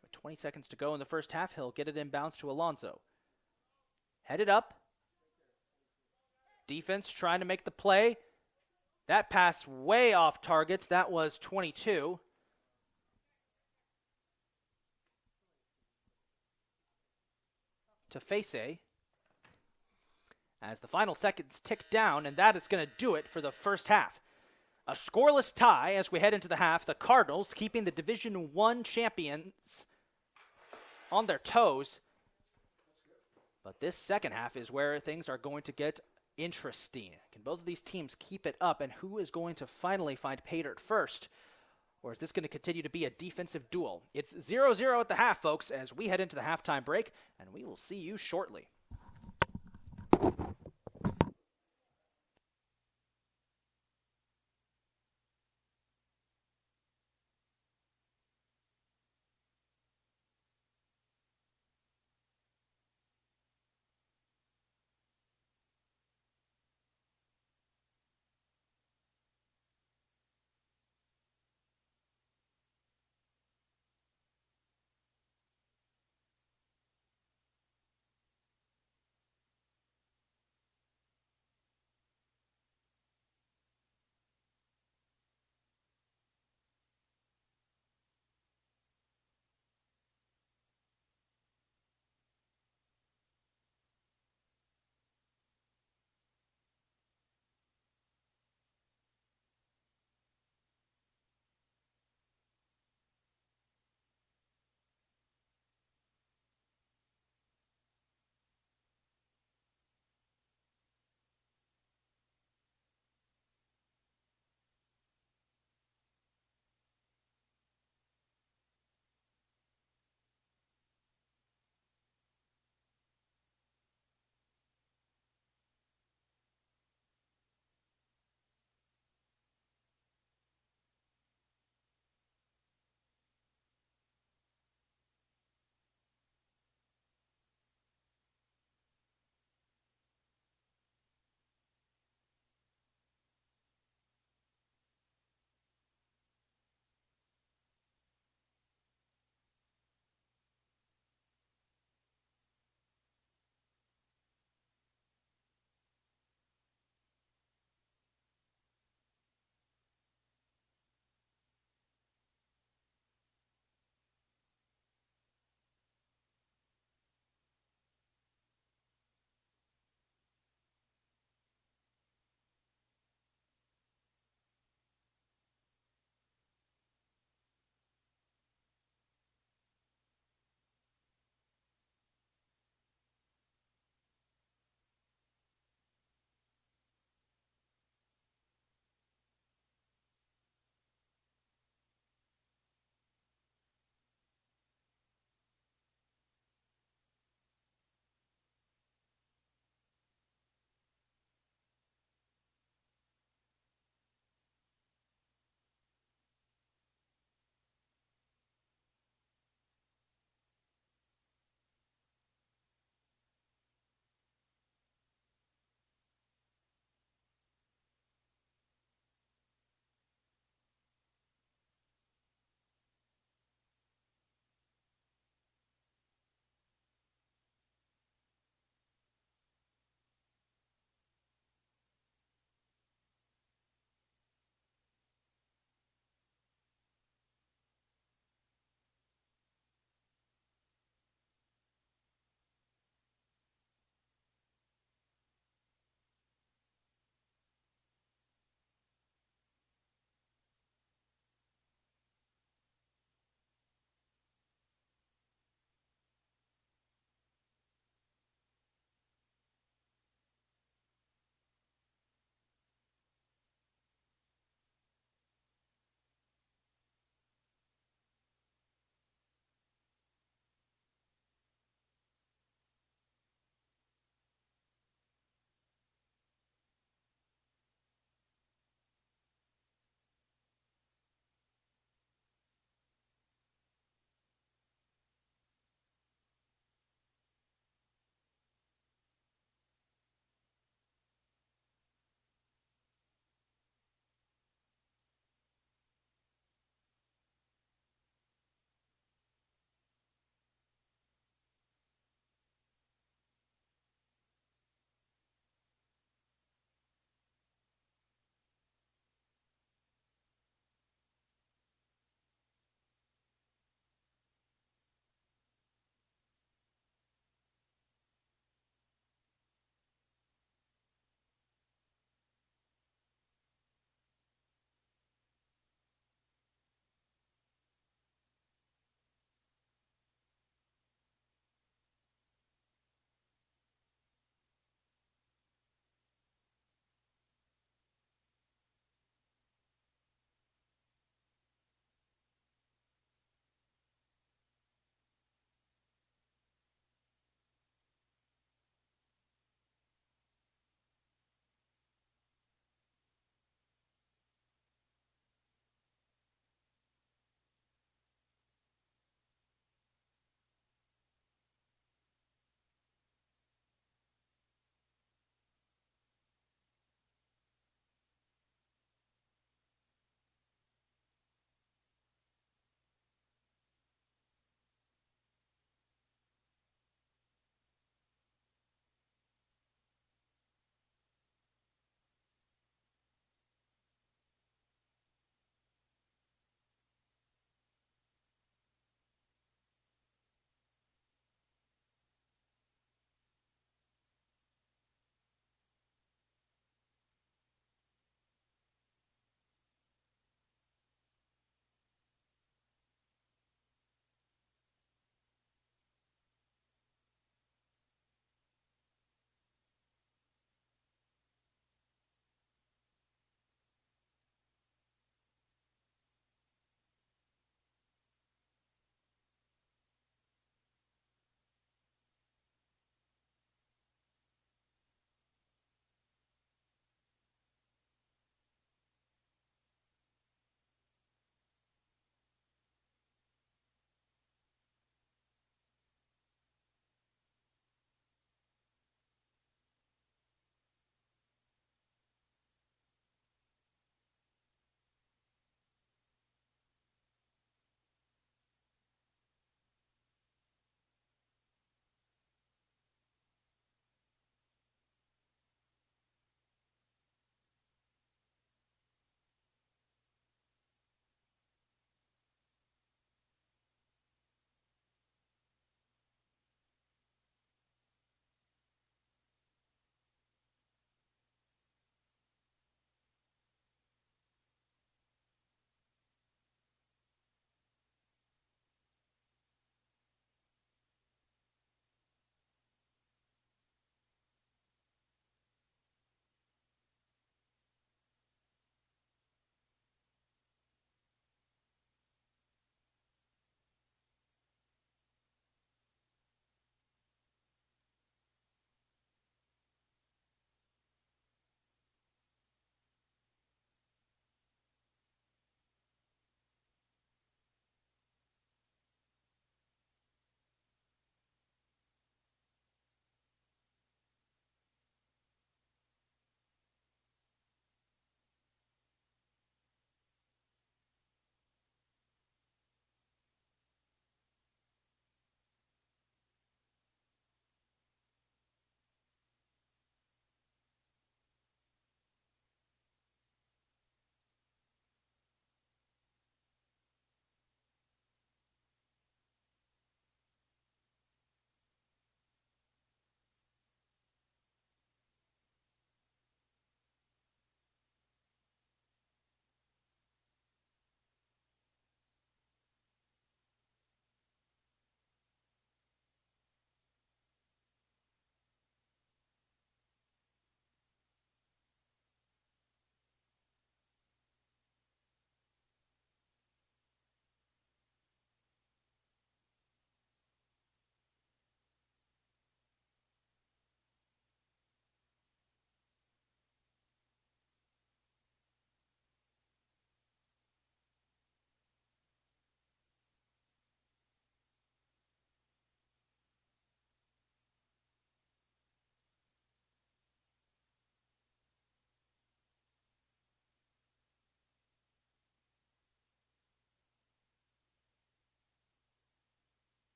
With 20 seconds to go in the first half, he'll get it inbounds to Alonso. Headed up. Defense trying to make the play. That pass way off target. That was 22. To Face. As the final seconds tick down, and that is going to do it for the first half. A scoreless tie as we head into the half. The Cardinals keeping the Division I champions on their toes. But this second half is where things are going to get interesting. Can both of these teams keep it up, and who is going to finally find pay dirt first? Or is this going to continue to be a defensive duel? It's 0-0 at the half, folks, as we head into the halftime break, and we will see you shortly.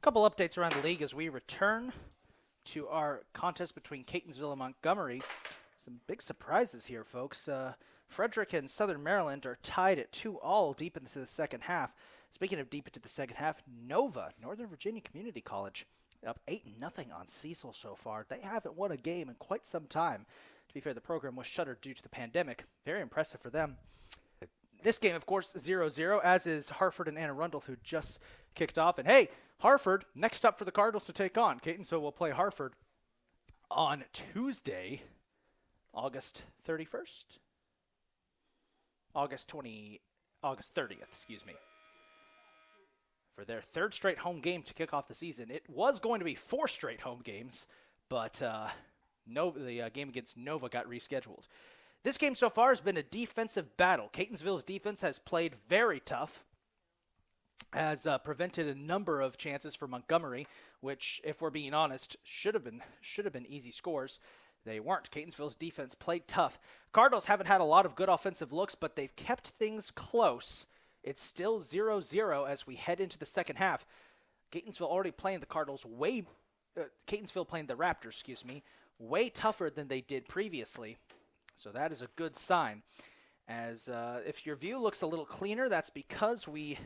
couple updates around the league as we return to our contest between Catonsville and Montgomery. Some big surprises here, folks. Frederick and Southern Maryland are tied at 2-all deep into the second half. Speaking of deep into the second half, Nova, Northern Virginia Community College, up 8-0 on Cecil so far. They haven't won a game in quite some time. To be fair, the program was shuttered due to the pandemic. Very impressive for them. This game, of course, 0-0, as is Hartford and Anne Arundel, who just kicked off. And hey, Hartford, next up for the Cardinals to take on. Catonsville will play Hartford on Tuesday, August 31st? August 30th, excuse me. For their third straight home game to kick off the season. It was going to be 4 straight home games, but the game against Nova got rescheduled. This game so far has been a defensive battle. Catonsville's defense has played very tough, has prevented a number of chances for Montgomery, which, if we're being honest, should have been easy scores. They weren't. Catonsville's defense played tough. Cardinals haven't had a lot of good offensive looks, but they've kept things close. It's still 0-0 as we head into the second half. Catonsville already playing the Cardinals Catonsville playing the Raptors, way tougher than they did previously. So that is a good sign. As if your view looks a little cleaner, that's because we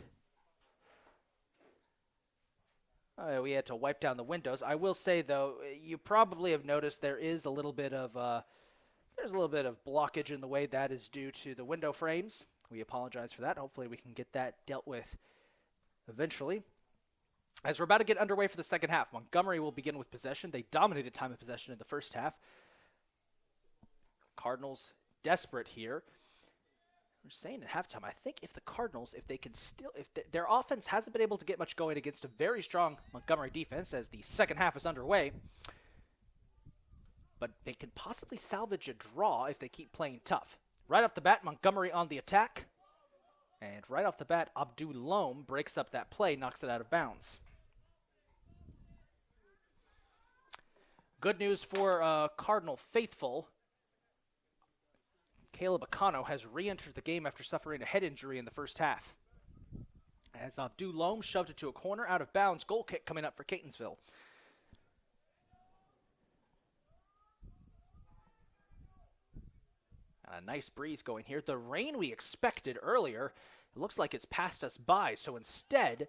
had to wipe down the windows. I will say, though, you probably have noticed there is a little bit of blockage in the way. That is due to the window frames. We apologize for that. Hopefully we can get that dealt with eventually. As we're about to get underway for the second half, Montgomery will begin with possession. They dominated time of possession in the first half. Cardinals desperate here. We're saying at halftime, I think if the Cardinals, if their offense hasn't been able to get much going against a very strong Montgomery defense as the second half is underway, but they can possibly salvage a draw if they keep playing tough. Right off the bat, Montgomery on the attack. And right off the bat, Abdul Loam breaks up that play, knocks it out of bounds. Good news for Cardinal faithful. Caleb Acano has re-entered the game after suffering a head injury in the first half. As Abdul Loam shoved it to a corner, out of bounds, goal kick coming up for Catonsville. And a nice breeze going here. The rain we expected earlier, it looks like it's passed us by. So instead,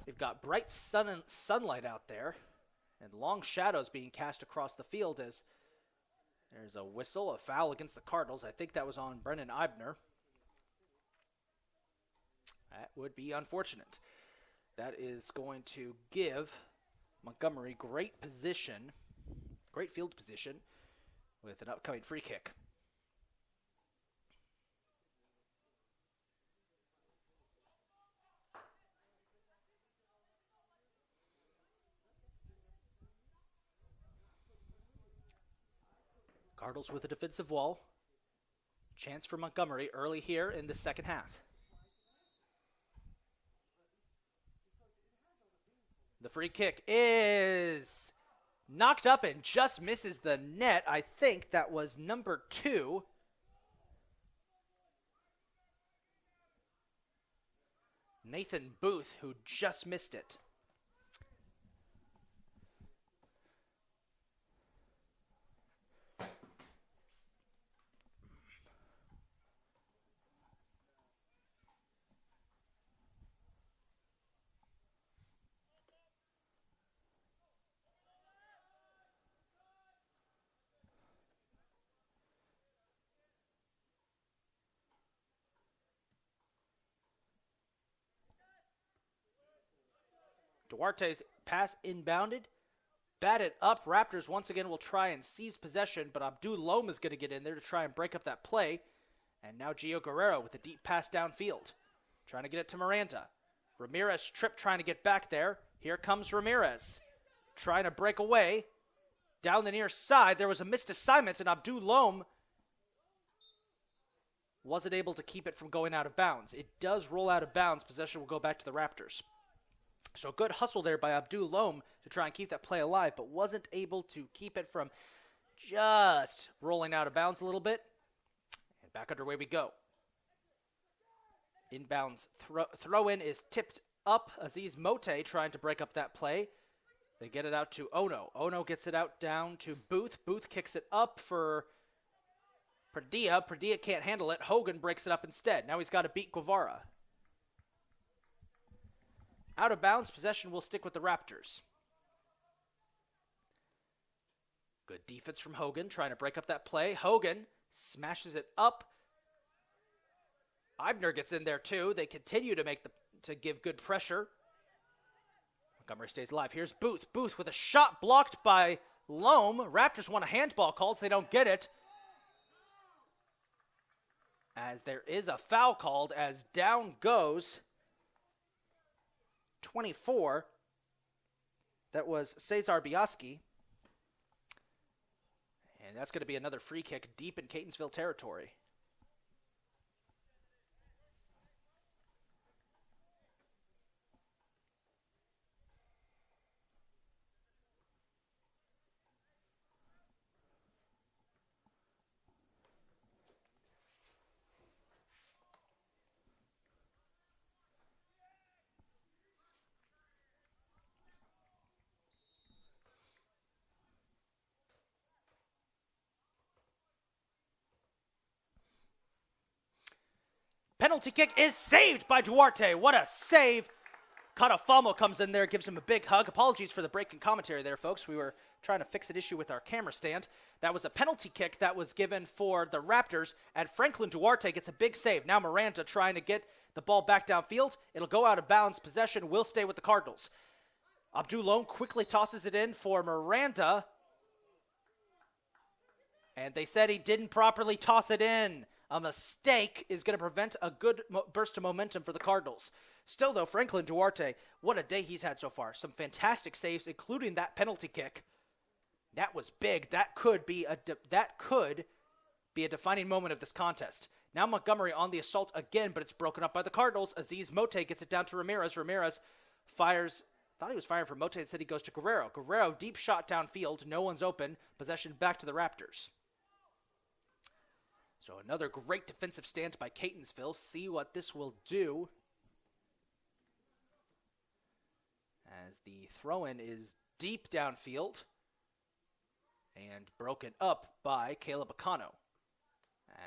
we've got bright sunlight out there and long shadows being cast across the field as there's a whistle, a foul against the Cardinals. I think that was on Brennan Eibner. That would be unfortunate. That is going to give Montgomery great position, great field position with an upcoming free kick. Cardinals with a defensive wall. Chance for Montgomery early here in the second half. The free kick is knocked up and just misses the net. I think that was number 2. Nathan Booth, who just missed it. Duarte's pass inbounded, batted up. Raptors once again will try and seize possession, but Abdul Loam is going to get in there to try and break up that play. And now Gio Guerrero with a deep pass downfield, trying to get it to Miranda. Ramirez tripped trying to get back there. Here comes Ramirez, trying to break away. Down the near side, there was a missed assignment, and Abdul Loam wasn't able to keep it from going out of bounds. It does roll out of bounds. Possession will go back to the Raptors. So good hustle there by Abdul Loam to try and keep that play alive, but wasn't able to keep it from just rolling out of bounds a little bit. And back underway we go. Inbounds throw-in is tipped up. Aziz Mote trying to break up that play. They get it out to Ono. Ono gets it out down to Booth. Booth kicks it up for Padilla. Padilla can't handle it. Hogan breaks it up instead. Now he's got to beat Guevara. Out of bounds. Possession will stick with the Raptors. Good defense from Hogan, trying to break up that play. Hogan smashes it up. Eibner gets in there too. They continue to give good pressure. Montgomery stays alive. Here's Booth. Booth with a shot blocked by Loam. Raptors want a handball called, so they don't get it. As there is a foul called, as down goes 24. That was Cesar Biaski. And that's going to be another free kick deep in Catonsville territory. Penalty kick is saved by Duarte. What a save. Catafalmo comes in there, gives him a big hug. Apologies for the break in commentary there, folks. We were trying to fix an issue with our camera stand. That was a penalty kick that was given for the Raptors, and Franklin Duarte gets a big save. Now Miranda trying to get the ball back downfield. It'll go out of bounds. Possession will stay with the Cardinals. Abdulone quickly tosses it in for Miranda. And they said he didn't properly toss it in. A mistake is going to prevent a good burst of momentum for the Cardinals. Still, though, Franklin Duarte, what a day he's had so far. Some fantastic saves, including that penalty kick. That was big. That could be a defining moment of this contest. Now Montgomery on the assault again, but it's broken up by the Cardinals. Aziz Mote gets it down to Ramirez. Ramirez fires. Thought he was firing for Mote. Instead, he goes to Guerrero. Guerrero, deep shot downfield. No one's open. Possession back to the Raptors. So another great defensive stand by Catonsville. See what this will do. As the throw-in is deep downfield. And broken up by Caleb Acano.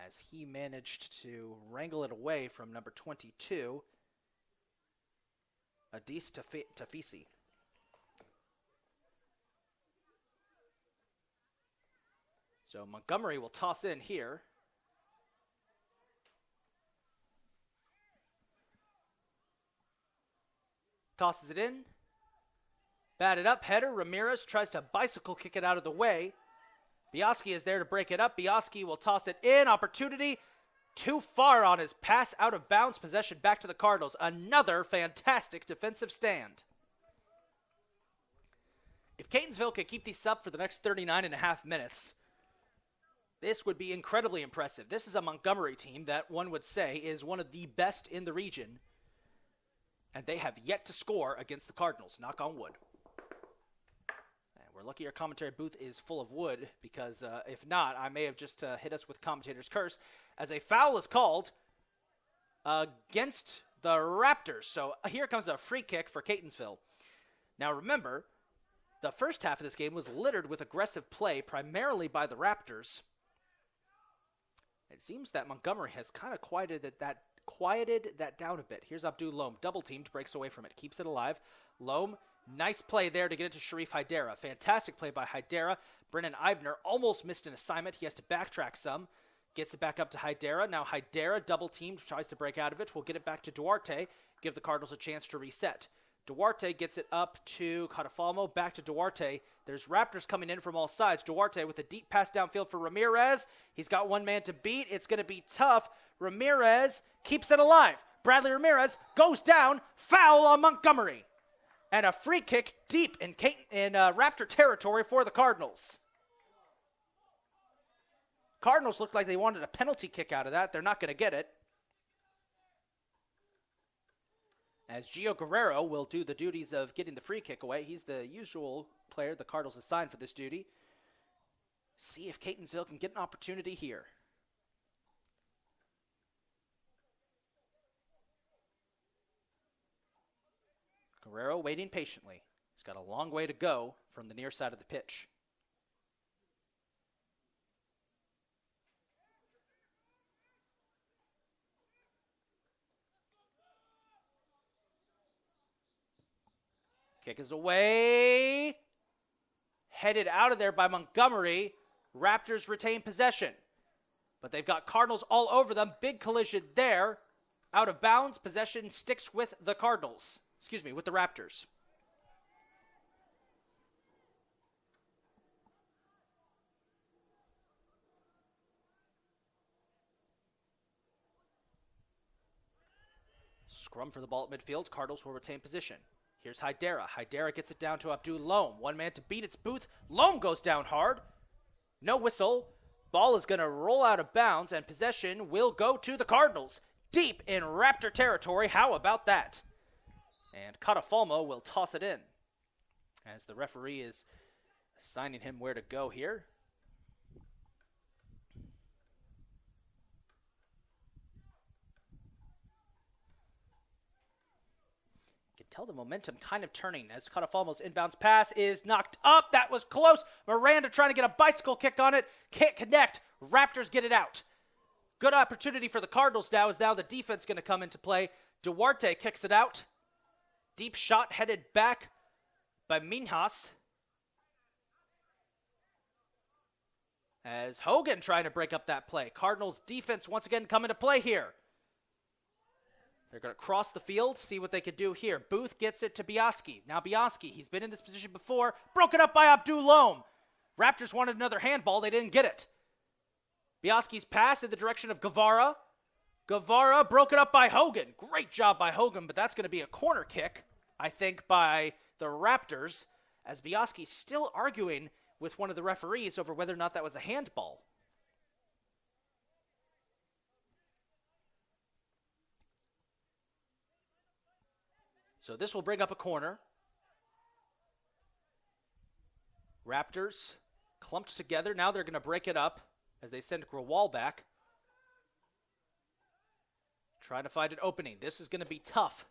As he managed to wrangle it away from number 22, Adis Tafisi. So Montgomery will toss in here. Tosses it in. Batted up. Header. Ramirez tries to bicycle kick it out of the way. Biaski is there to break it up. Biaski will toss it in. Opportunity. Too far on his pass. Out of bounds. Possession back to the Cardinals. Another fantastic defensive stand. If Catonsville could keep these up for the next 39.5 minutes, this would be incredibly impressive. This is a Montgomery team that one would say is one of the best in the region. And they have yet to score against the Cardinals. Knock on wood. And we're lucky our commentary booth is full of wood, because if not, I may have just hit us with commentator's curse, as a foul is called against the Raptors. So here comes a free kick for Catonsville. Now remember, the first half of this game was littered with aggressive play, primarily by the Raptors. It seems that Montgomery has kind of quieted that down a bit. Here's Abdul Loam, double teamed, breaks away from it, keeps it alive. Loam, nice play there to get it to Sharif Hydera. Fantastic play by Hydera. Brennan Eibner almost missed an assignment. He has to backtrack some. Gets it back up to Hydera. Now Hydera, double teamed, tries to break out of it. We'll get it back to Duarte, give the Cardinals a chance to reset. Duarte gets it up to Catafalmo, back to Duarte. There's Raptors coming in from all sides. Duarte with a deep pass downfield for Ramirez. He's got one man to beat. It's going to be tough. Ramirez keeps it alive. Bradley Ramirez goes down. Foul on Montgomery. And a free kick deep in Raptor territory for the Cardinals. Cardinals looked like they wanted a penalty kick out of that. They're not going to get it. As Gio Guerrero will do the duties of getting the free kick away. He's the usual player the Cardinals assigned for this duty. See if Catonsville can get an opportunity here. Guerrero waiting patiently. He's got a long way to go from the near side of the pitch. Kick is away. Headed out of there by Montgomery. Raptors retain possession. But they've got Cardinals all over them. Big collision there. Out of bounds. Possession sticks with the Cardinals. Excuse me, with the Raptors. Scrum for the ball at midfield. Cardinals will retain position. Here's Hydera. Hydera gets it down to Abdul Loam. One man to beat. It's Booth. Loam goes down hard. No whistle. Ball is going to roll out of bounds, and possession will go to the Cardinals. Deep in Raptor territory. How about that? And Catafalmo will toss it in as the referee is assigning him where to go here. Tell the momentum kind of turning as Catafalmo's inbounds pass is knocked up. That was close. Miranda trying to get a bicycle kick on it. Can't connect. Raptors get it out. Good opportunity for the Cardinals now as now the defense going to come into play. Duarte kicks it out. Deep shot headed back by Minhas. As Hogan trying to break up that play. Cardinals defense once again come into play here. They're going to cross the field, see what they could do here. Booth gets it to Biaski. Now Biaski, he's been in this position before. Broken up by Abdul Loam. Raptors wanted another handball. They didn't get it. Biaski's pass in the direction of Guevara. Guevara broken up by Hogan. Great job by Hogan, but that's going to be a corner kick, I think, by the Raptors, as Biaski's still arguing with one of the referees over whether or not that was a handball. So this will bring up a corner. Raptors clumped together. Now they're going to break it up as they send Grawal back. Trying to find an opening. This is going to be tough.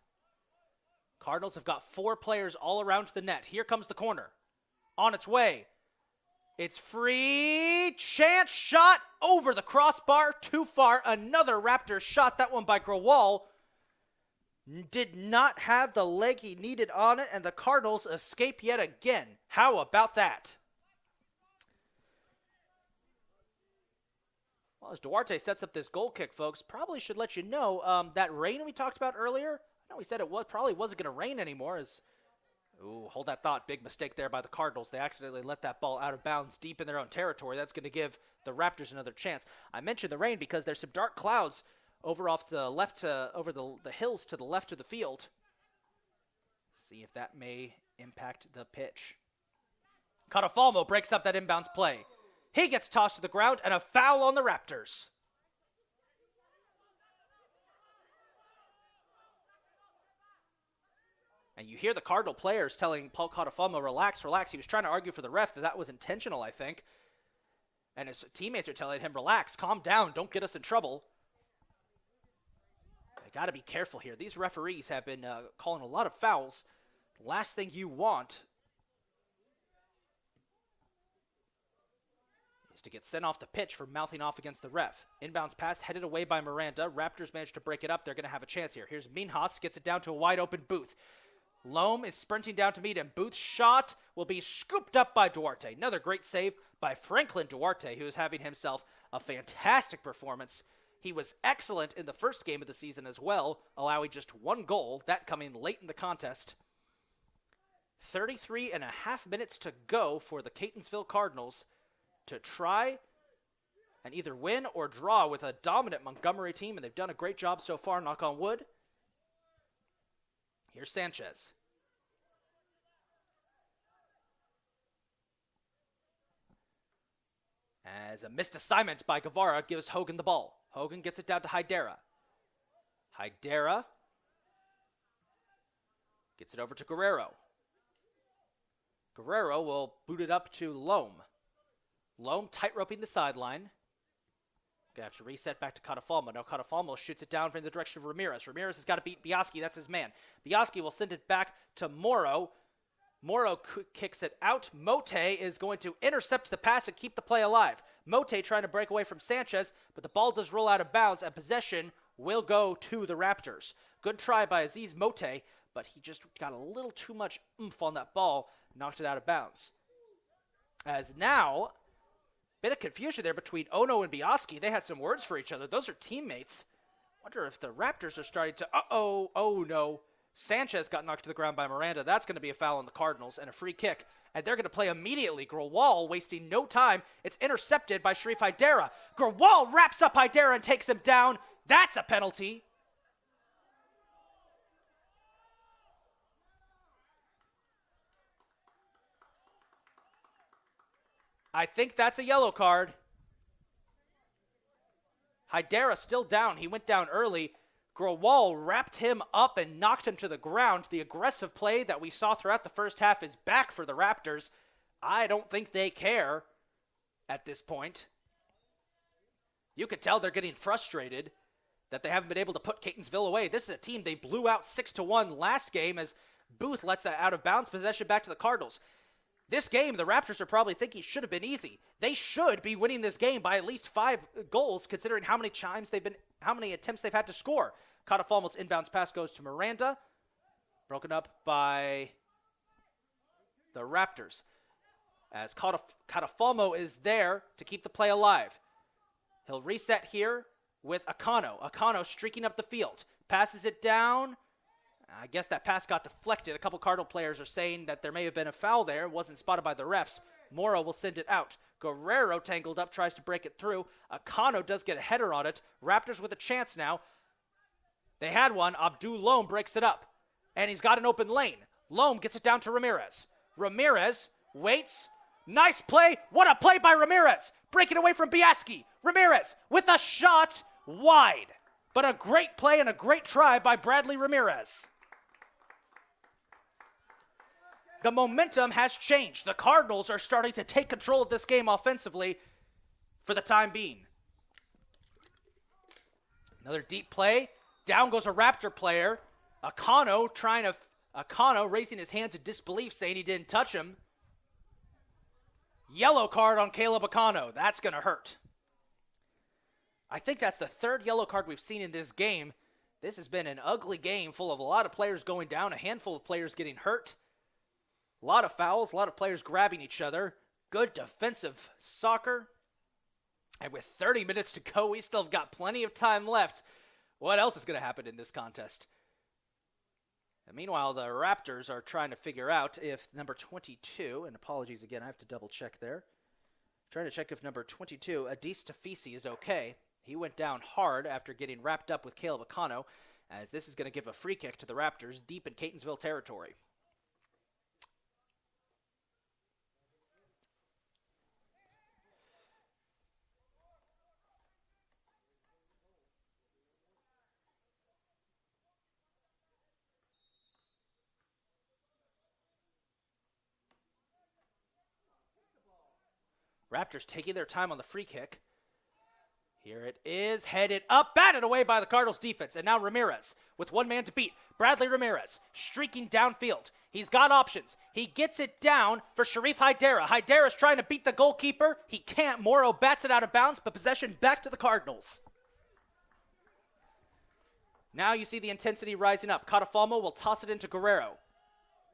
Cardinals have got 4 players all around the net. Here comes the corner. On its way. It's free. Chance shot over the crossbar. Too far. Another Raptors shot. That one by Grawal. Did not have the leg he needed on it, and the Cardinals escape yet again. How about that? Well, as Duarte sets up this goal kick, folks, probably should let you know that rain we talked about earlier, I know we said it probably wasn't going to rain anymore. Ooh, hold that thought. Big mistake there by the Cardinals. They accidentally let that ball out of bounds deep in their own territory. That's going to give the Raptors another chance. I mentioned the rain because there's some dark clouds over off the left, over the hills to the left of the field. See if that may impact the pitch. Catafalmo breaks up that inbounds play. He gets tossed to the ground, and a foul on the Raptors. And you hear the Cardinal players telling Paul Catafalmo, relax, relax. He was trying to argue for the ref that was intentional, I think. And his teammates are telling him, relax, calm down, don't get us in trouble. Got to be careful here. These referees have been calling a lot of fouls. The last thing you want is to get sent off the pitch for mouthing off against the ref. Inbounds pass headed away by Miranda. Raptors managed to break it up. They're going to have a chance here. Here's Minhas, gets it down to a wide open Booth. Loam is sprinting down to meet him. Booth's shot will be scooped up by Duarte. Another great save by Franklin Duarte, who is having himself a fantastic performance. He was excellent in the first game of the season as well, allowing just 1 goal, that coming late in the contest. 33 and a half minutes to go for the Catonsville Cardinals to try and either win or draw with a dominant Montgomery team, and they've done a great job so far, knock on wood. Here's Sanchez. As a missed assignment by Guevara gives Hogan the ball. Hogan gets it down to Hydera. Hydera gets it over to Guerrero. Guerrero will boot it up to Loam. Loam tight-roping the sideline. Gonna have to reset back to Catafalmo. Now Catafalmo shoots it down from the direction of Ramirez. Ramirez has got to beat Biaski. That's his man. Biaski will send it back to Moro. Moro kicks it out. Mote is going to intercept the pass and keep the play alive. Mote trying to break away from Sanchez, but the ball does roll out of bounds, and possession will go to the Raptors. Good try by Aziz Mote, but he just got a little too much oomph on that ball, knocked it out of bounds. As now, bit of confusion there between Ono and Biaski. They had some words for each other. Those are teammates. Wonder if the Raptors are starting to, oh no. Sanchez got knocked to the ground by Miranda. That's going to be a foul on the Cardinals and a free kick. And they're going to play immediately. Grawal wasting no time. It's intercepted by Sharif Haidara. Grawal wraps up Haidara and takes him down. That's a penalty. I think that's a yellow card. Haidara still down. He went down early. Grawal wrapped him up and knocked him to the ground. The aggressive play that we saw throughout the first half is back for the Raptors. I don't think they care at this point. You could tell they're getting frustrated that they haven't been able to put Catonsville away. This is a team they blew out 6-1 last game as Booth lets that out of bounds possession back to the Cardinals. This game, the Raptors are probably thinking should have been easy. They should be winning this game by at least 5 goals, considering how many attempts they've had to score. Catafalmo's inbounds pass goes to Miranda, broken up by the Raptors. As Catafalmo is there to keep the play alive. He'll reset here with Akano. Akano streaking up the field, passes it down. I guess that pass got deflected. A couple Cardinal players are saying that there may have been a foul there. It wasn't spotted by the refs. Moro will send it out. Guerrero tangled up, tries to break it through. Akano does get a header on it. Raptors with a chance now. They had one. Abdul Loam breaks it up. And he's got an open lane. Loam gets it down to Ramirez. Ramirez waits. Nice play. What a play by Ramirez. Breaking away from Biaski. Ramirez with a shot wide. But a great play and a great try by Bradley Ramirez. The momentum has changed. The Cardinals are starting to take control of this game offensively for the time being. Another deep play. Down goes a Raptor player. Akano raising his hands in disbelief, saying he didn't touch him. Yellow card on Caleb Akano. That's going to hurt. I think that's the third yellow card we've seen in this game. This has been an ugly game full of a lot of players going down, a handful of players getting hurt. A lot of fouls, a lot of players grabbing each other. Good defensive soccer. And with 30 minutes to go, we still have got plenty of time left. What else is going to happen in this contest? And meanwhile, the Raptors are trying to figure out if number 22, and apologies again, I have to double check there. Trying to check if number 22, Adis Tafisi, is okay. He went down hard after getting wrapped up with Caleb Akano, as this is going to give a free kick to the Raptors deep in Catonsville territory. Raptors taking their time on the free kick. Here it is, headed up, batted away by the Cardinals defense. And now Ramirez with one man to beat. Bradley Ramirez streaking downfield. He's got options. He gets it down for Sharif Haidara. Haidara's trying to beat the goalkeeper. He can't. Moro bats it out of bounds, but possession back to the Cardinals. Now you see the intensity rising up. Catafalmo will toss it into Guerrero.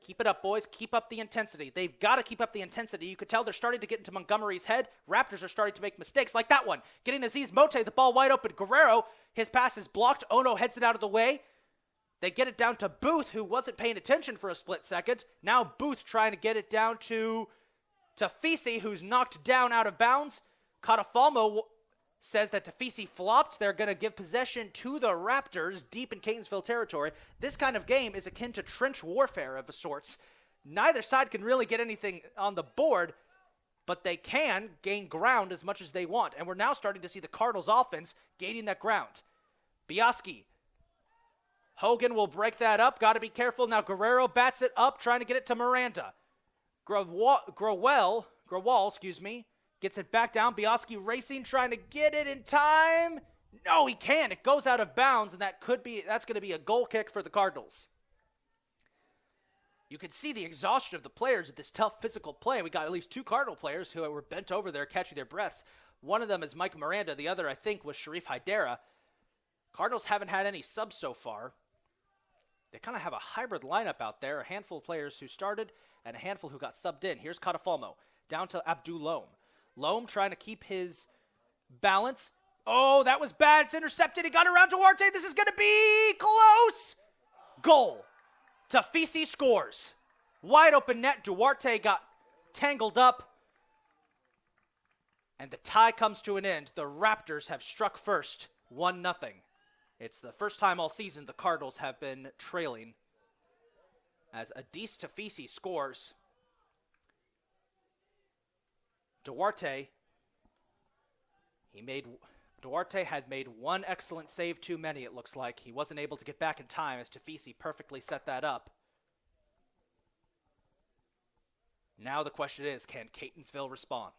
Keep it up, boys. Keep up the intensity. They've got to keep up the intensity. You could tell they're starting to get into Montgomery's head. Raptors are starting to make mistakes like that one. Getting Aziz Mote, the ball wide open. Guerrero, his pass is blocked. Ono heads it out of the way. They get it down to Booth, who wasn't paying attention for a split second. Now Booth trying to get it down to Tafisi, who's knocked down out of bounds. Catafalmo says that Tafisi flopped. They're going to give possession to the Raptors deep in Catonsville territory. This kind of game is akin to trench warfare of a sorts. Neither side can really get anything on the board, but they can gain ground as much as they want. And we're now starting to see the Cardinals offense gaining that ground. Biaski. Hogan will break that up. Got to be careful. Now Guerrero bats it up, trying to get it to Miranda. Grawal, Gets it back down. Biaski racing, trying to get it in time. No, he can't. It goes out of bounds, and that's going to be a goal kick for the Cardinals. You can see the exhaustion of the players at this tough physical play. We got at least 2 Cardinal players who were bent over there catching their breaths. One of them is Mike Miranda. The other, I think, was Sharif Haidara. Cardinals haven't had any subs so far. They kind of have a hybrid lineup out there. A handful of players who started and a handful who got subbed in. Here's Catafalmo down to Abdul Loam. Loam trying to keep his balance. Oh, that was bad. It's intercepted. He got around Duarte. This is going to be close. Goal. Tafisi scores. Wide open net. Duarte got tangled up. And the tie comes to an end. The Raptors have struck first, 1-0. It's the first time all season the Cardinals have been trailing. As Adis Tafisi scores. Duarte had made one excellent save too many, it looks like. He wasn't able to get back in time as Tafisi perfectly set that up. Now the question is, can Catonsville respond?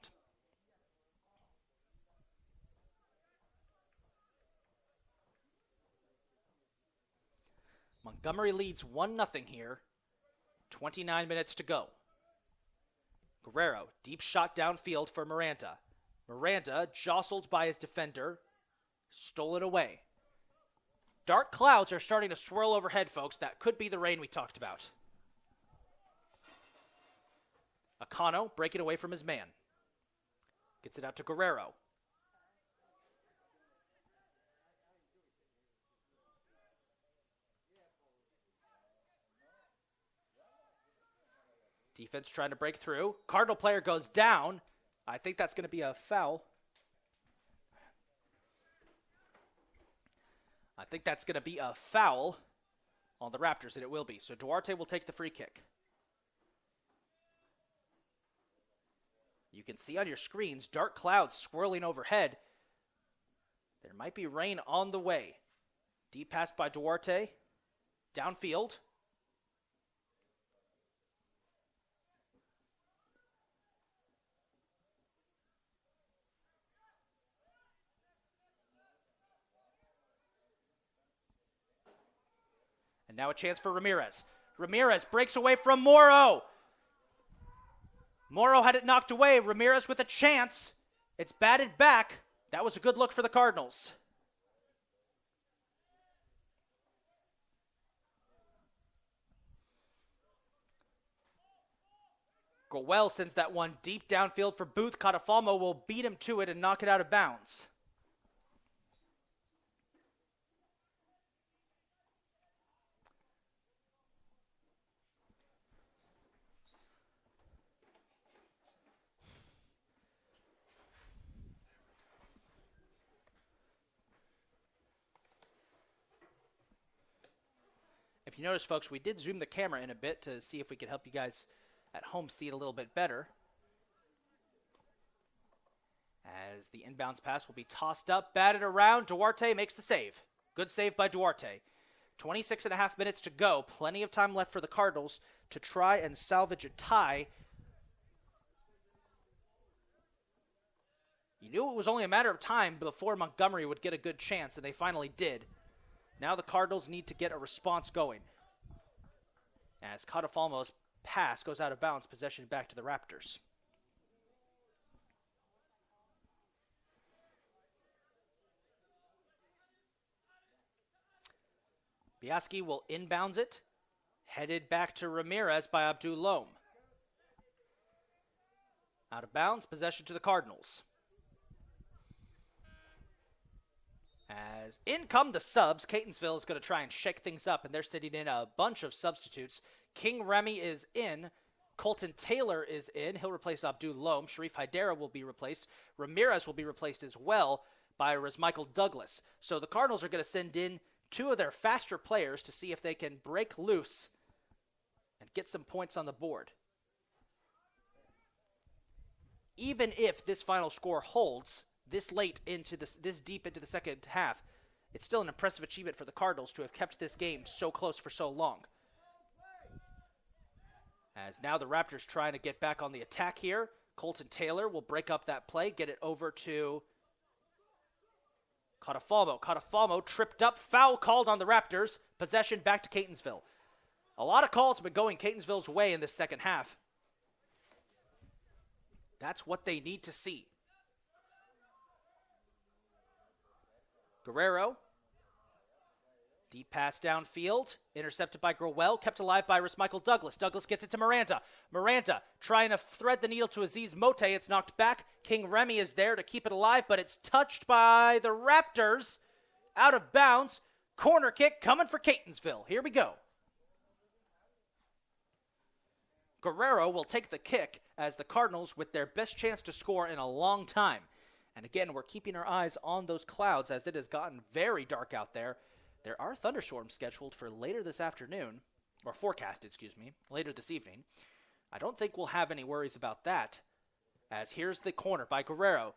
Montgomery leads 1-0 here. 29 minutes to go. Guerrero, deep shot downfield for Miranda. Miranda, jostled by his defender, stolen away. Dark clouds are starting to swirl overhead, folks. That could be the rain we talked about. Akano breaking away from his man. Gets it out to Guerrero. Defense trying to break through. Cardinal player goes down. I think that's going to be a foul. I think that's going to be a foul on the Raptors, and it will be. So Duarte will take the free kick. You can see on your screens dark clouds swirling overhead. There might be rain on the way. Deep pass by Duarte. Downfield. And now a chance for Ramirez. Ramirez breaks away from Morrow. Morrow had it knocked away. Ramirez with a chance. It's batted back. That was a good look for the Cardinals. Goel sends that one deep downfield for Booth. Catafalmo will beat him to it and knock it out of bounds. If you notice, folks, we did zoom the camera in a bit to see if we could help you guys at home see it a little bit better. As the inbounds pass will be tossed up, batted around. Duarte makes the save. Good save by Duarte. 26.5 minutes to go. Plenty of time left for the Cardinals to try and salvage a tie. You knew it was only a matter of time before Montgomery would get a good chance, and they finally did. Now the Cardinals need to get a response going. As Catafalmo's pass goes out of bounds, possession back to the Raptors. Biaski will inbounds it. Headed back to Ramirez by Abdul Loam. Out of bounds, possession to the Cardinals. As in come the subs, Catonsville is going to try and shake things up, and they're sitting in a bunch of substitutes. King Remy is in. Colton Taylor is in. He'll replace Abdul Loam. Sharif Haidara will be replaced. Ramirez will be replaced as well by Michael Douglas. So the Cardinals are going to send in 2 of their faster players to see if they can break loose and get some points on the board. Even if this final score holds this late into this deep into the second half, it's still an impressive achievement for the Cardinals to have kept this game so close for so long. As now the Raptors trying to get back on the attack here. Colton Taylor will break up that play, get it over to Catafalmo. Catafalmo tripped up, foul called on the Raptors. Possession back to Catonsville. A lot of calls have been going Catonsville's way in this second half. That's what they need to see. Guerrero. Deep pass downfield, intercepted by Growell, kept alive by Michael Douglas. Douglas gets it to Miranda. Miranda trying to thread the needle to Aziz Mote. It's knocked back. King Remy is there to keep it alive, but it's touched by the Raptors. Out of bounds. Corner kick coming for Catonsville. Here we go. Guerrero will take the kick as the Cardinals with their best chance to score in a long time. And again, we're keeping our eyes on those clouds as it has gotten very dark out there. There are thunderstorms scheduled for later this afternoon, or forecasted, later this evening. I don't think we'll have any worries about that, as here's the corner by Guerrero.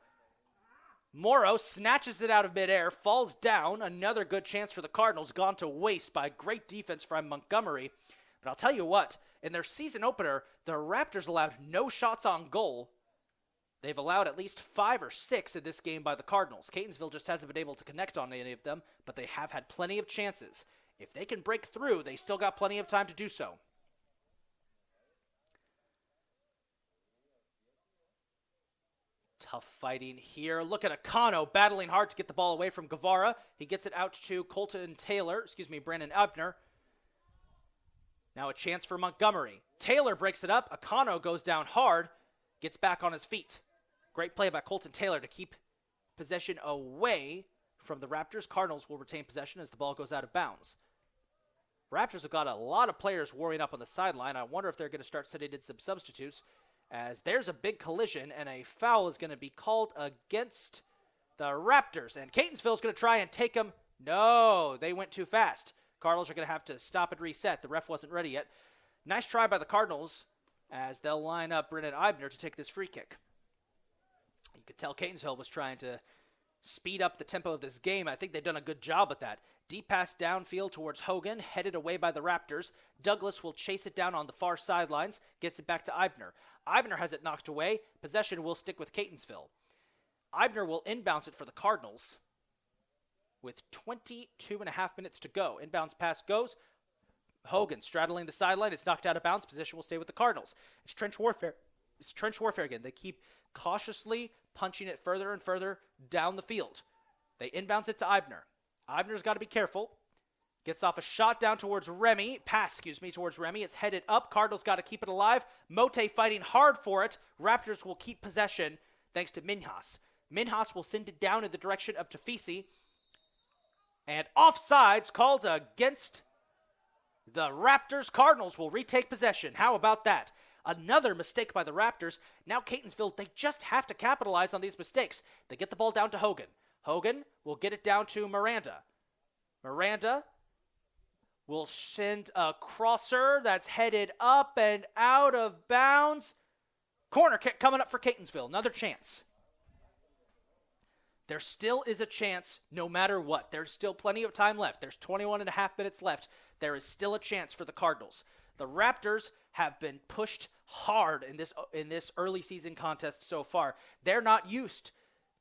Morrow snatches it out of midair, falls down. Another good chance for the Cardinals, gone to waste by great defense from Montgomery. But I'll tell you what, in their season opener, the Raptors allowed no shots on goal. They've allowed at least 5 or 6 in this game by the Cardinals. Catonsville just hasn't been able to connect on any of them, but they have had plenty of chances. If they can break through, they still got plenty of time to do so. Tough fighting here. Look at Akano battling hard to get the ball away from Guevara. He gets it out to Brandon Ebner. Now a chance for Montgomery. Taylor breaks it up. Akano goes down hard, gets back on his feet. Great play by Colton Taylor to keep possession away from the Raptors. Cardinals will retain possession as the ball goes out of bounds. Raptors have got a lot of players warming up on the sideline. I wonder if they're going to start setting in some substitutes, as there's a big collision and a foul is going to be called against the Raptors. And Catonsville's going to try and take them. No, they went too fast. Cardinals are going to have to stop and reset. The ref wasn't ready yet. Nice try by the Cardinals as they'll line up Brandon Ebner to take this free kick. You could tell Catonsville was trying to speed up the tempo of this game. I think they've done a good job with that. Deep pass downfield towards Hogan, headed away by the Raptors. Douglas will chase it down on the far sidelines, gets it back to Ebner. Ebner has it knocked away. Possession will stick with Catonsville. Ebner will inbounds it for the Cardinals with 22 and a half minutes to go. Inbounds pass goes. Hogan straddling the sideline. It's knocked out of bounds. Possession will stay with the Cardinals. It's trench warfare. It's trench warfare again. They keep cautiously punching it further and further down the field. They inbounds it to Ebner. Ebner's got to be careful. Gets off a shot down towards Remy. Towards Remy. It's headed up. Cardinals got to keep it alive. Mote fighting hard for it. Raptors will keep possession thanks to Minhas. Minhas will send it down in the direction of Tafisi. And offsides called against the Raptors. Cardinals will retake possession. How about that? Another mistake by the Raptors. Now Catonsville, they just have to capitalize on these mistakes. They get the ball down to Hogan. Hogan will get it down to Miranda. Miranda will send a crosser that's headed up and out of bounds. Corner kick coming up for Catonsville. Another chance. There still is a chance no matter what. There's still plenty of time left. There's 21 and a half minutes left. There is still a chance for the Cardinals. The Raptors have been pushed hard in this early season contest so far. They're not used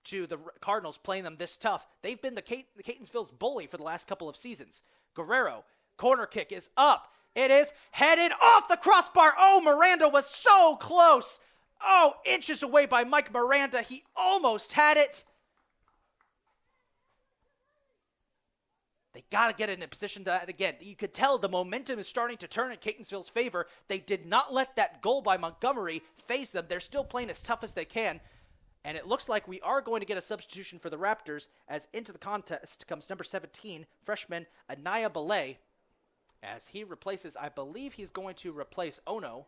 to the Cardinals playing them this tough. They've been the Catonsville's bully for the last couple of seasons. Guerrero, corner kick is up. It is headed off the crossbar. Oh, Miranda was so close. Oh, inches away by Mike Miranda. He almost had it. They got to get in a position to that again. You could tell the momentum is starting to turn in Catonsville's favor. They did not let that goal by Montgomery phase them. They're still playing as tough as they can. And it looks like we are going to get a substitution for the Raptors as into the contest comes number 17, freshman Anaya Belay, as he replaces, I believe he's going to replace Ono.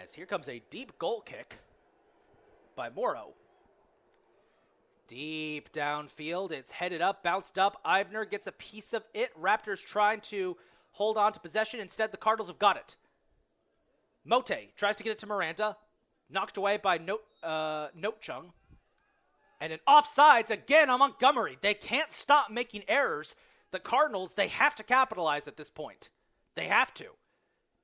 As here comes a deep goal kick by Morrow. Deep downfield. It's headed up, bounced up. Ebner gets a piece of it. Raptors trying to hold on to possession. Instead, the Cardinals have got it. Mote tries to get it to Miranda. Knocked away by Note-Chung. And an offsides again on Montgomery. They can't stop making errors. The Cardinals, they have to capitalize at this point. They have to.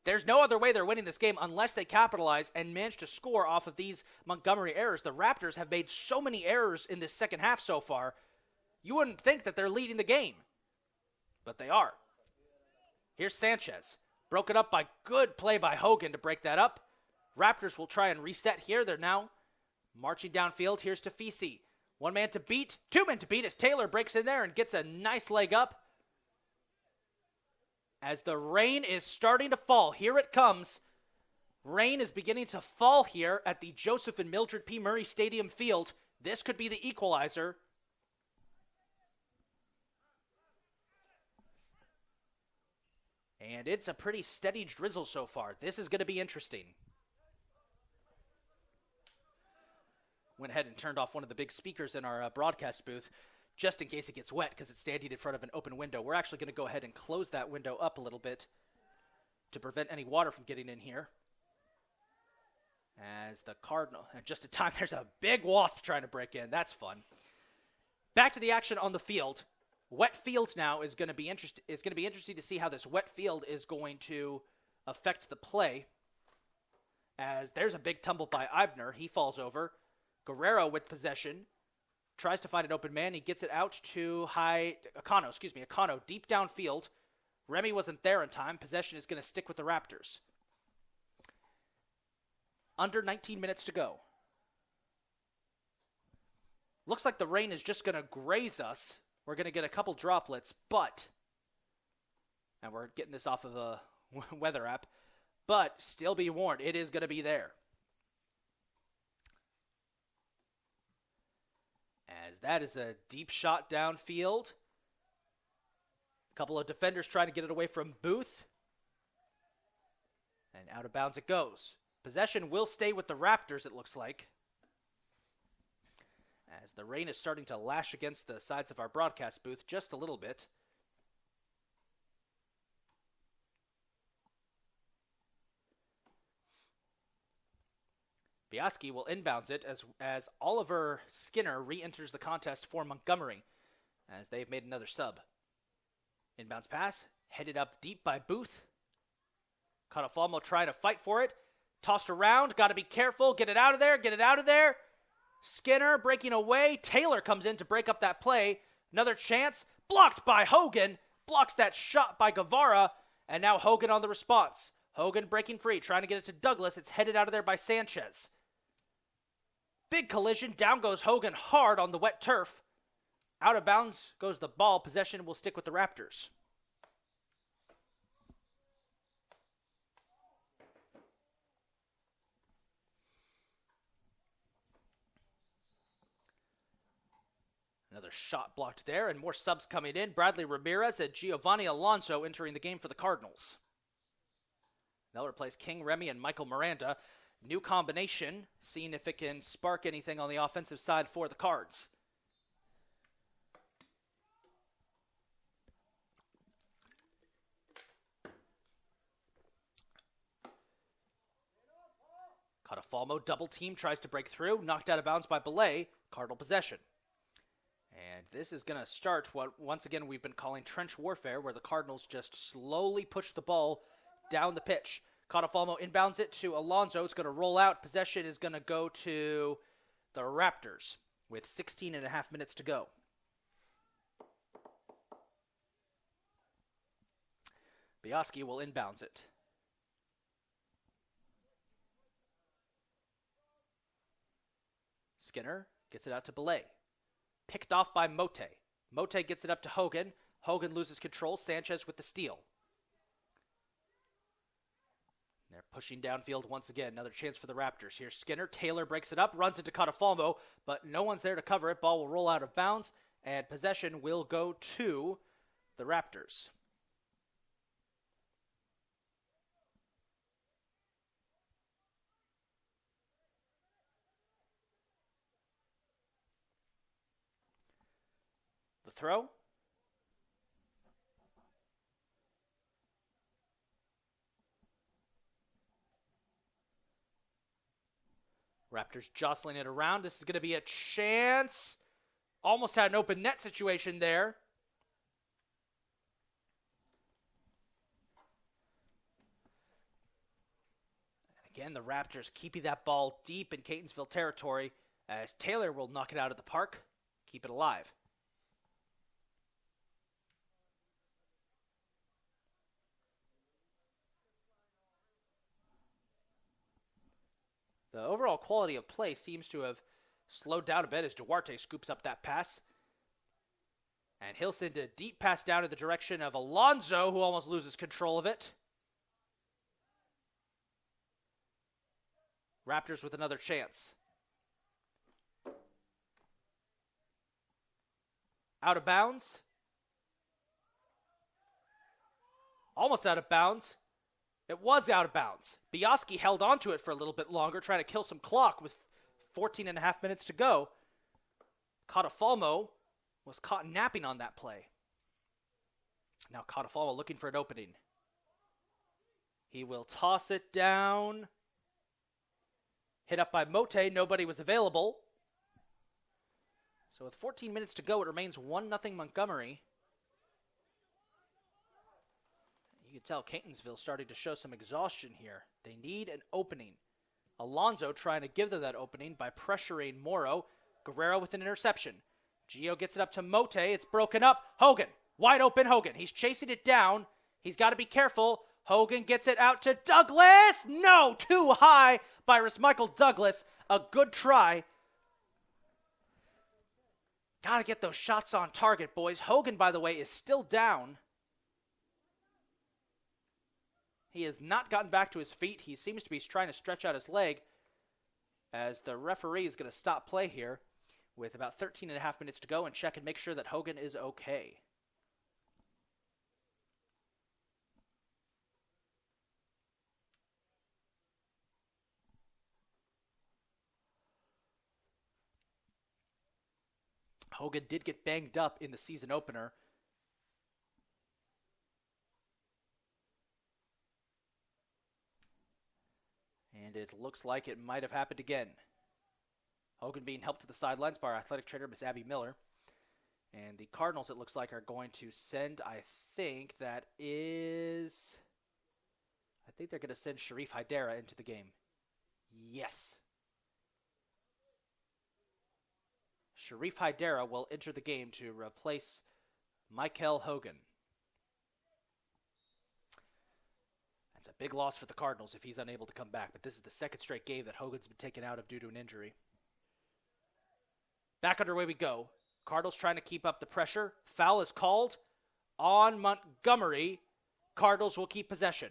There's no other way they're winning this game unless they capitalize and manage to score off of these Montgomery errors. The Raptors have made so many errors in this second half so far, you wouldn't think that they're leading the game. But they are. Here's Sanchez. Broken up by good play by Hogan to break that up. Raptors will try and reset here. They're now marching downfield. Here's Tafisi. One man to beat, two men to beat as Taylor breaks in there and gets a nice leg up. As the rain is starting to fall, here it comes. Rain is beginning to fall here at the Joseph and Mildred P. Murray Stadium field. This could be the equalizer. And it's a pretty steady drizzle so far. This is going to be interesting. Went ahead and turned off one of the big speakers in our broadcast booth just in case it gets wet because it's standing in front of an open window. We're actually going to go ahead and close that window up a little bit to prevent any water from getting in here. As the Cardinal, and just in time, there's a big wasp trying to break in. That's fun. Back to the action on the field. Wet field now is going to be interesting. It's going to be interesting to see how this wet field is going to affect the play. As there's a big tumble by Eibner. He falls over. Guerrero with possession. Tries to find an open man. He gets it out to Akano, deep downfield. Remy wasn't there in time. Possession is going to stick with the Raptors. Under 19 minutes to go. Looks like the rain is just going to graze us. We're going to get a couple droplets, and we're getting this off of a weather app, but still be warned, it is going to be there. As that is a deep shot downfield. A couple of defenders trying to get it away from Booth. And out of bounds it goes. Possession will stay with the Raptors, it looks like. As the rain is starting to lash against the sides of our broadcast booth just a little bit. Biaski will inbounds it as Oliver Skinner re-enters the contest for Montgomery as they've made another sub. Inbounds pass, headed up deep by Booth. Catafalmo trying to fight for it. Tossed around, got to be careful, get it out of there. Skinner breaking away. Taylor comes in to break up that play. Another chance, blocked by Hogan. Blocks that shot by Guevara, and now Hogan on the response. Hogan breaking free, trying to get it to Douglas. It's headed out of there by Sanchez. Big collision. Down goes Hogan hard on the wet turf. Out of bounds goes the ball. Possession will stick with the Raptors. Another shot blocked there, and more subs coming in. Bradley Ramirez and Giovanni Alonso entering the game for the Cardinals. They'll replace King, Remy, and Michael Miranda. New combination, seeing if it can spark anything on the offensive side for the Cards. Catafalmo double team, tries to break through, knocked out of bounds by Belay. Cardinal possession. And this is going to start what once again we've been calling trench warfare, where the Cardinals just slowly push the ball down the pitch. Catafalmo inbounds it to Alonso. It's going to roll out. Possession is going to go to the Raptors with 16 and a half minutes to go. Biaski will inbounds it. Skinner gets it out to Belay. Picked off by Mote. Mote gets it up to Hogan. Hogan loses control. Sanchez with the steal. They're pushing downfield once again. Another chance for the Raptors. Here's Skinner. Taylor breaks it up, runs into Catafalmo, but no one's there to cover it. Ball will roll out of bounds, and possession will go to the Raptors. The throw. Raptors jostling it around. This is going to be a chance. Almost had an open net situation there. Again, the Raptors keeping that ball deep in Catonsville territory as Taylor will knock it out of the park, keep it alive. The overall quality of play seems to have slowed down a bit as Duarte scoops up that pass. And he'll send a deep pass down in the direction of Alonso, who almost loses control of it. Raptors with another chance. Out of bounds. Almost out of bounds. It was out of bounds. Biaski held onto it for a little bit longer, trying to kill some clock with 14 and a half minutes to go. Catafalmo was caught napping on that play. Now Catafalmo looking for an opening. He will toss it down. Hit up by Mote. Nobody was available. So with 14 minutes to go, it remains 1-0 Montgomery. You can tell Catonsville starting to show some exhaustion here. They need an opening. Alonso trying to give them that opening by pressuring Morrow. Guerrero with an interception. Gio gets it up to Mote. It's broken up. Hogan. Wide open Hogan. He's chasing it down. He's got to be careful. Hogan gets it out to Douglas. No, too high by Michael Douglas. A good try. Got to get those shots on target, boys. Hogan, by the way, is still down. He has not gotten back to his feet. He seems to be trying to stretch out his leg as the referee is going to stop play here with about 13 and a half minutes to go and check and make sure that Hogan is okay. Hogan did get banged up in the season opener. And it looks like it might have happened again. Hogan being helped to the sidelines by our athletic trainer, Miss Abby Miller. And the Cardinals, it looks like, are going to send, I think they're going to send Sharif Hydera into the game. Yes. Sharif Hydera will enter the game to replace Michael Hogan. That's a big loss for the Cardinals if he's unable to come back, but this is the second straight game that Hogan's been taken out of due to an injury. Back underway we go. Cardinals trying to keep up the pressure. Foul is called on Montgomery. Cardinals will keep possession.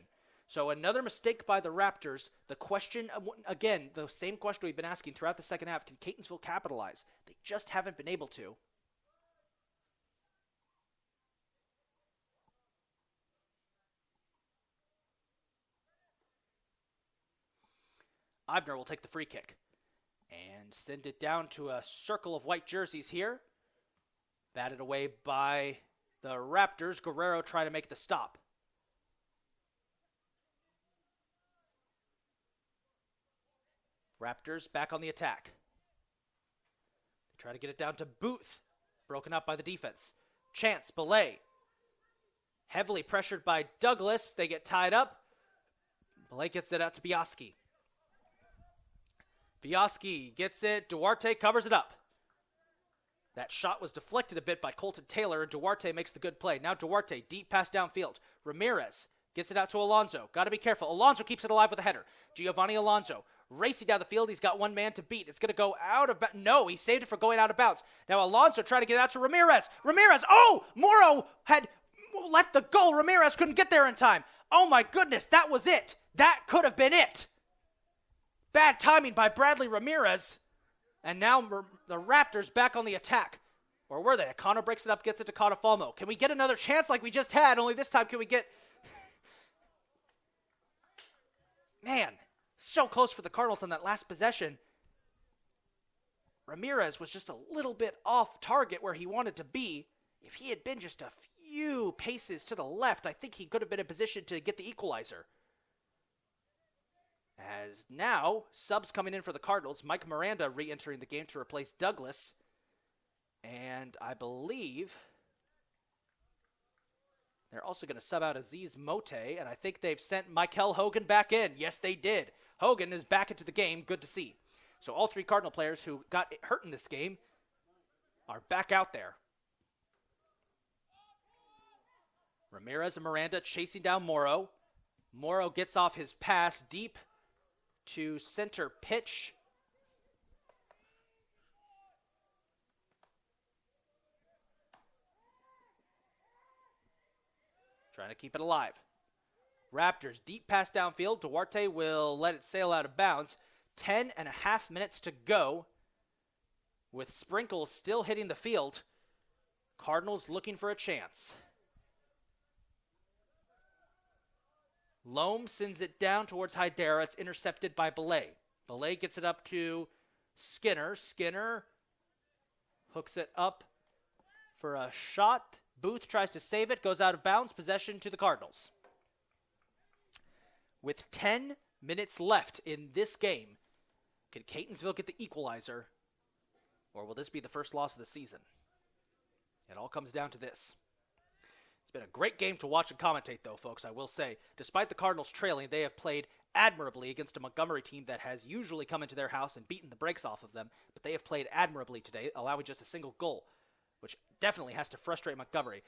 So another mistake by the Raptors. The question, again, the same question we've been asking throughout the second half, can Catonsville capitalize? They just haven't been able to. Eibner will take the free kick and send it down to a circle of white jerseys here. Batted away by the Raptors. Guerrero trying to make the stop. Raptors back on the attack. They try to get it down to Booth. Broken up by the defense. Chance, Belay. Heavily pressured by Douglas. They get tied up. Belay gets it out to Biaski. Biaski gets it. Duarte covers it up. That shot was deflected a bit by Colton Taylor, and Duarte makes the good play. Now Duarte, deep pass downfield. Ramirez gets it out to Alonso. Got to be careful. Alonso keeps it alive with a header. Giovanni Alonso racing down the field. He's got one man to beat. It's going to go out of bounds. No, he saved it for going out of bounds. Now Alonso trying to get it out to Ramirez. Ramirez. Oh, Morrow had left the goal. Ramirez couldn't get there in time. Oh my goodness, that was it. That could have been it. Bad timing by Bradley Ramirez. And now the Raptors back on the attack. Or were they? Connor breaks it up, gets it to Catafalmo. Can we get another chance like we just had? Only this time can we get... Man, so close for the Cardinals on that last possession. Ramirez was just a little bit off target where he wanted to be. If he had been just a few paces to the left, I think he could have been in position to get the equalizer. As now, subs coming in for the Cardinals. Mike Miranda re-entering the game to replace Douglas. And I believe they're also going to sub out Aziz Mote. And I think they've sent Michael Hogan back in. Yes, they did. Hogan is back into the game. Good to see. So all 3 Cardinal players who got hurt in this game are back out there. Ramirez and Miranda chasing down Morrow. Morrow gets off his pass deep to center pitch. Trying to keep it alive. Raptors, deep pass downfield. Duarte will let it sail out of bounds. 10.5 minutes to go. With Sprinkles still hitting the field. Cardinals looking for a chance. Loam sends it down towards Hydera. It's intercepted by Belay. Belay gets it up to Skinner. Skinner hooks it up for a shot. Booth tries to save it, goes out of bounds. Possession to the Cardinals. With 10 minutes left in this game, can Catonsville get the equalizer, or will this be the first loss of the season? It all comes down to this. It's been a great game to watch and commentate, though, folks, I will say. Despite the Cardinals trailing, they have played admirably against a Montgomery team that has usually come into their house and beaten the brakes off of them, but they have played admirably today, allowing just a single goal, which definitely has to frustrate Montgomery.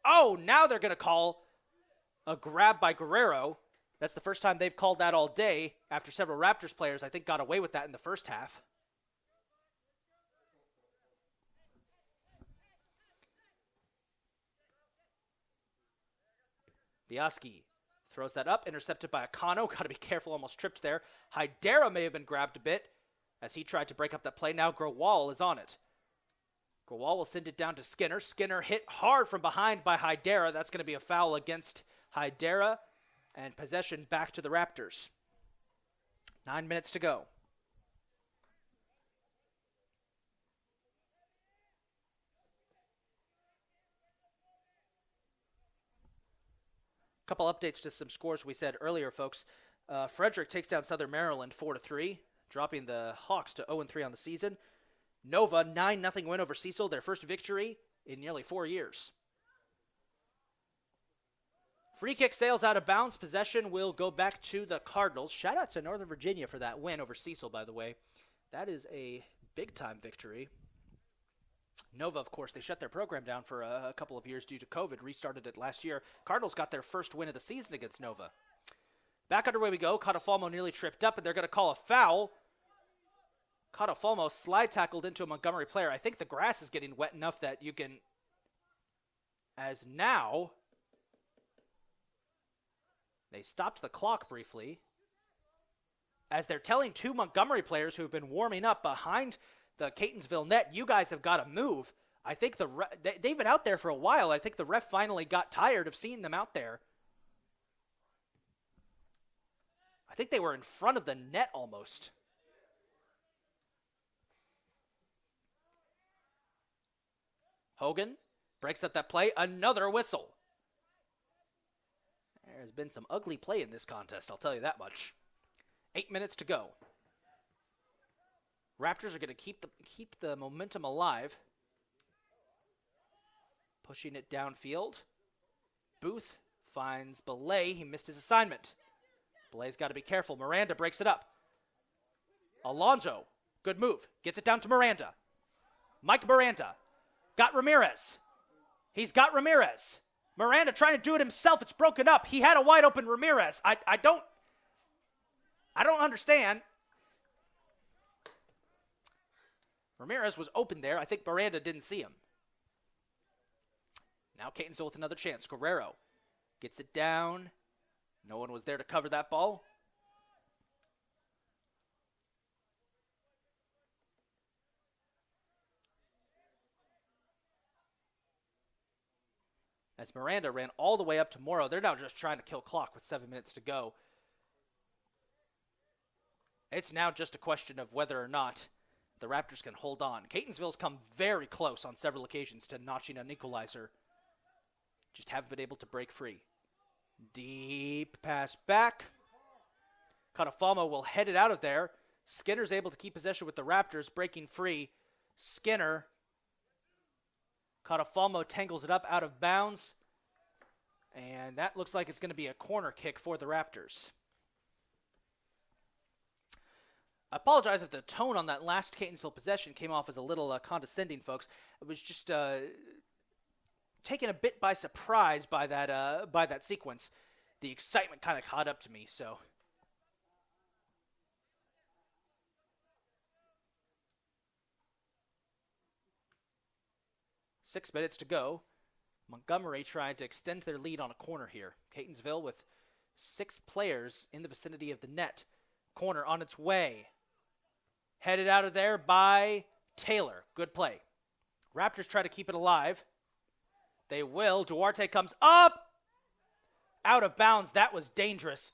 Oh, now they're going to call a grab by Guerrero. That's the first time they've called that all day after several Raptors players, I think, got away with that in the first half. Biaski throws that up, intercepted by Akano. Got to be careful, almost tripped there. Hydera may have been grabbed a bit as he tried to break up that play. Now Grewal is on it. Grewal will send it down to Skinner. Skinner hit hard from behind by Hydera. That's going to be a foul against Hydera, and possession back to the Raptors. 9 minutes to go. Couple updates to some scores we said earlier, folks. Frederick takes down Southern Maryland 4-3, dropping the Hawks to 0-3 on the season. Nova, 9-0 win over Cecil, their first victory in nearly 4 years. Free kick sails out of bounds. Possession will go back to the Cardinals. Shout out to Northern Virginia for that win over Cecil, by the way. That is a big-time victory. Nova, of course, they shut their program down for a couple of years due to COVID, restarted it last year. Cardinals got their first win of the season against Nova. Back underway we go. Catafalmo nearly tripped up, and they're going to call a foul. Catafalmo slide tackled into a Montgomery player. I think the grass is getting wet enough that you can, as now, they stopped the clock briefly as they're telling 2 Montgomery players who have been warming up behind the Catonsville net, you guys have got to move. I think they've been out there for a while. I think the ref finally got tired of seeing them out there. I think they were in front of the net almost. Hogan breaks up that play. Another whistle. There's been some ugly play in this contest, I'll tell you that much. 8 minutes to go. Raptors are going to keep the momentum alive. Pushing it downfield. Booth finds Belay. He missed his assignment. Belay's got to be careful. Miranda breaks it up. Alonso, good move. Gets it down to Miranda. Mike Miranda. Got Ramirez. He's got Ramirez. Miranda trying to do it himself. It's broken up. He had a wide open Ramirez. I don't understand. Ramirez was open there. I think Miranda didn't see him. Now Catonsville with another chance. Guerrero gets it down. No one was there to cover that ball. As Miranda ran all the way up to Morrow, they're now just trying to kill clock with 7 minutes to go. It's now just a question of whether or not the Raptors can hold on. Catonsville's come very close on several occasions to notching an equalizer. Just haven't been able to break free. Deep pass back. Catafalmo will head it out of there. Skinner's able to keep possession with the Raptors, breaking free. Skinner. Catafalmo tangles it up out of bounds. And that looks like it's going to be a corner kick for the Raptors. I apologize if the tone on that last Catonsville possession came off as a little condescending, folks. It was just taken a bit by surprise by that sequence. The excitement kind of caught up to me, so. Six minutes to go. Montgomery trying to extend their lead on a corner here. Catonsville with 6 players in the vicinity of the net. Corner on its way. Headed out of there by Taylor. Good play. Raptors try to keep it alive. They will. Duarte comes up. Out of bounds. That was dangerous.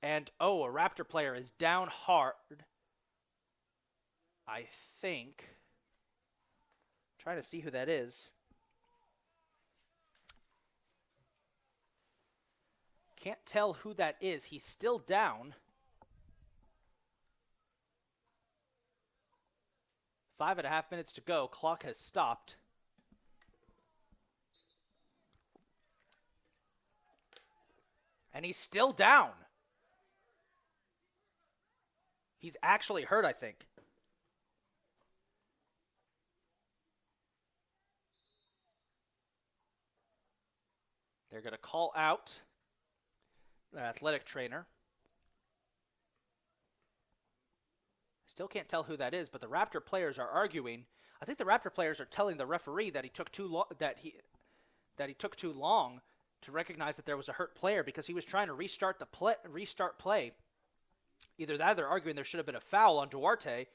And, a Raptor player is down hard. I think. Trying to see who that is. Can't tell who that is. He's still down. 5.5 minutes to go. Clock has stopped. And he's still down. He's actually hurt, I think. They're going to call out the athletic trainer. Still can't tell who that is, but the Raptor players are arguing. I think the Raptor players are telling the referee that he took too long. That he took too long to recognize that there was a hurt player because he was trying to restart play. Either that, or they're arguing there should have been a foul on Duarte.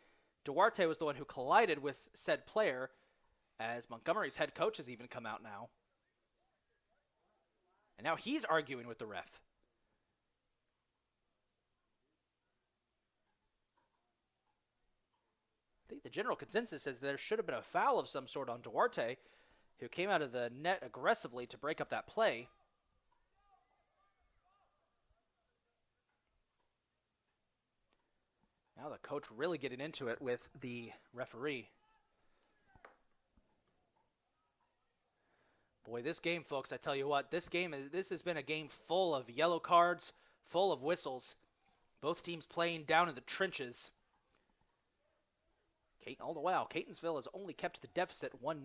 Duarte was the one who collided with said player, as Montgomery's head coach has even come out now, and now he's arguing with the ref. I think the general consensus is there should have been a foul of some sort on Duarte, who came out of the net aggressively to break up that play. Now the coach really getting into it with the referee. Boy, this game, folks, I tell you what, this has been a game full of yellow cards, full of whistles. Both teams playing down in the trenches. All the while, Catonsville has only kept the deficit 1-0.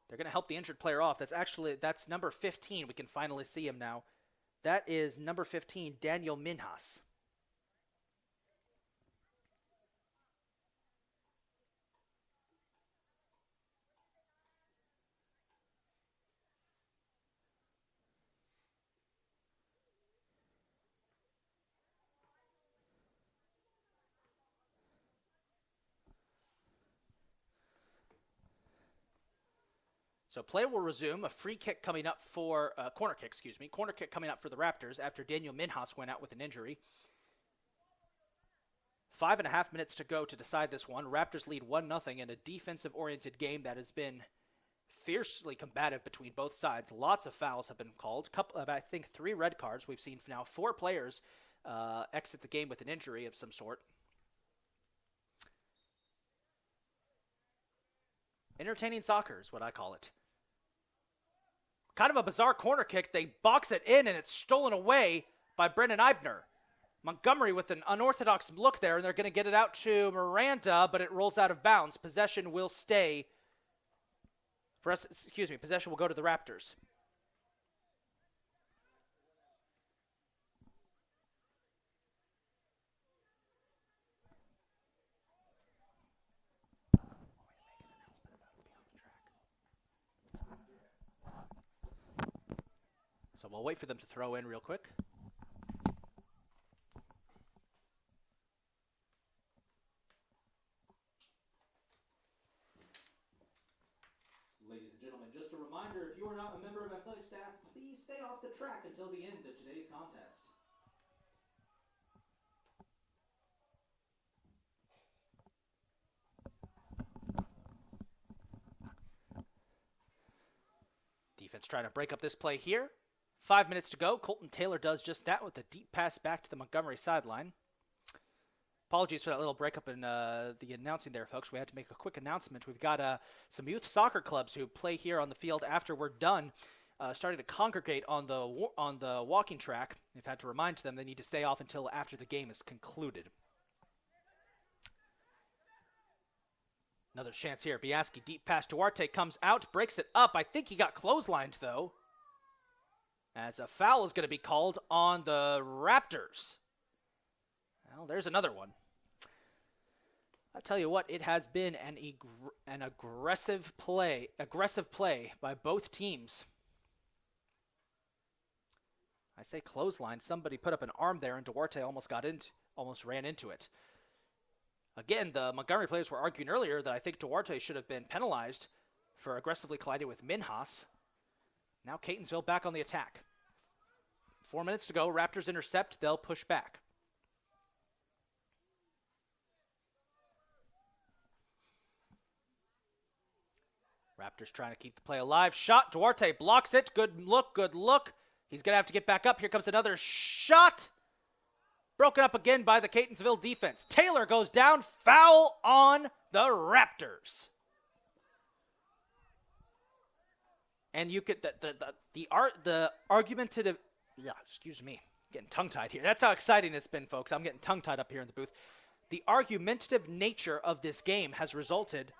They're going to help the injured player off. That's number 15. We can finally see him now. That is number 15, Daniel Minhas. So play will resume. A free kick coming up for corner kick coming up for the Raptors after Daniel Minhas went out with an injury. 5.5 minutes to go to decide this one. Raptors lead 1-0 in a defensive-oriented game that has been fiercely combative between both sides. Lots of fouls have been called. I think 3 red cards. We've seen now 4 players exit the game with an injury of some sort. Entertaining soccer is what I call it. Kind of a bizarre corner kick. They box it in, and it's stolen away by Brennan Eibner. Montgomery with an unorthodox look there, and they're going to get it out to Miranda, but it rolls out of bounds. Possession will stay. Possession will go to the Raptors. So we'll wait for them to throw in real quick. Ladies and gentlemen, just a reminder, if you are not a member of athletic staff, please stay off the track until the end of today's contest. Defense trying to break up this play here. 5 minutes to go. Colton Taylor does just that with a deep pass back to the Montgomery sideline. Apologies for that little breakup in the announcing there, folks. We had to make a quick announcement. We've got some youth soccer clubs who play here on the field after we're done, starting to congregate on the walking track. We've had to remind them they need to stay off until after the game is concluded. Another chance here. Biaski deep pass. Duarte comes out, breaks it up. I think he got clotheslined, though, as a foul is going to be called on the Raptors. Well, there's another one. I tell you what, it has been an aggressive play by both teams. I say clothesline. Somebody put up an arm there, and Duarte almost ran into it. Again, the Montgomery players were arguing earlier that I think Duarte should have been penalized for aggressively colliding with Minhas. Now Catonsville back on the attack. 4 minutes to go. Raptors intercept. They'll push back. Raptors trying to keep the play alive. Shot. Duarte blocks it. Good look. Good look. He's going to have to get back up. Here comes another shot. Broken up again by the Catonsville defense. Taylor goes down. Foul on the Raptors. And you could the argumentative. Yeah, excuse me, getting tongue-tied here. That's how exciting it's been, folks. I'm getting tongue-tied up here in the booth. The argumentative nature of this game has resulted.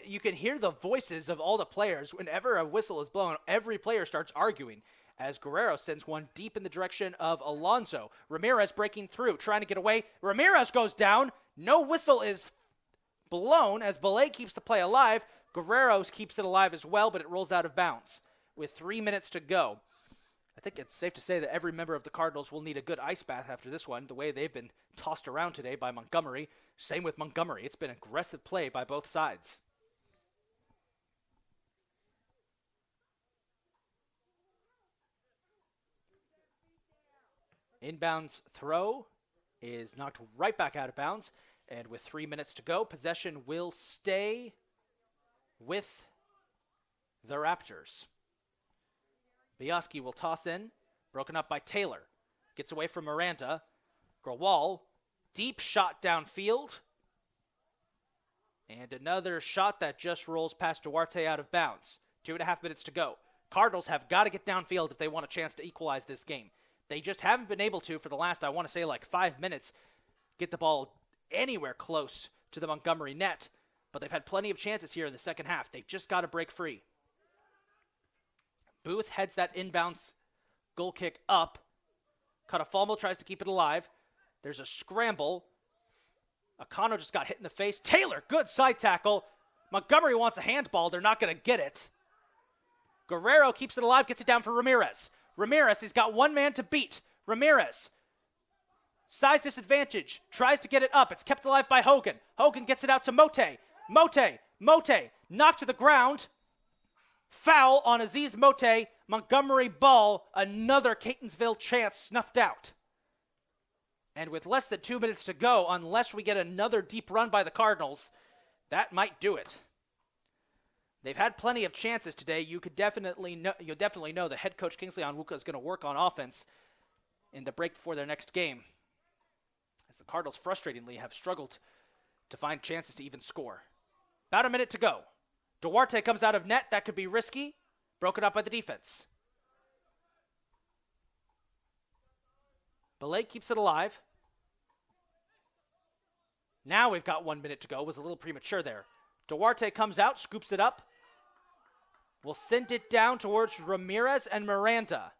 You can hear the voices of all the players. Whenever a whistle is blown, every player starts arguing, as Guerrero sends one deep in the direction of Alonso. Ramirez breaking through, trying to get away. Ramirez goes down. No whistle is blown as Belay keeps the play alive. Guerrero keeps it alive as well, but it rolls out of bounds with 3 minutes to go. I think it's safe to say that every member of the Cardinals will need a good ice bath after this one, the way they've been tossed around today by Montgomery. Same with Montgomery. It's been aggressive play by both sides. Inbounds throw is knocked right back out of bounds. And with 3 minutes to go, possession will stay with the Raptors. Biaski will toss in, broken up by Taylor. Gets away from Miranda. Grawal, deep shot downfield. And another shot that just rolls past Duarte out of bounds. 2.5 minutes to go. Cardinals have got to get downfield if they want a chance to equalize this game. They just haven't been able to for the last, I want to say, like 5 minutes, get the ball anywhere close to the Montgomery net. But they've had plenty of chances here in the second half. They've just got to break free. Booth heads that inbounds goal kick up. Catafalmo tries to keep it alive. There's a scramble. Akano just got hit in the face. Taylor, good side tackle. Montgomery wants a handball. They're not going to get it. Guerrero keeps it alive, gets it down for Ramirez. Ramirez, he's got one man to beat. Ramirez, size disadvantage, tries to get it up. It's kept alive by Hogan. Hogan gets it out to Mote. Mote, knocked to the ground. Foul on Aziz Mote. Montgomery ball. Another Catonsville chance snuffed out. And with less than 2 minutes to go, unless we get another deep run by the Cardinals, that might do it. They've had plenty of chances today. You'll definitely know that head coach Kingsley Onwuka is going to work on offense in the break before their next game, as the Cardinals frustratingly have struggled to find chances to even score. About a minute to go. Duarte comes out of net. That could be risky. Broken up by the defense. Belay keeps it alive. Now we've got 1 minute to go. Was a little premature there. Duarte comes out, scoops it up. Will send it down towards Ramirez and Miranda.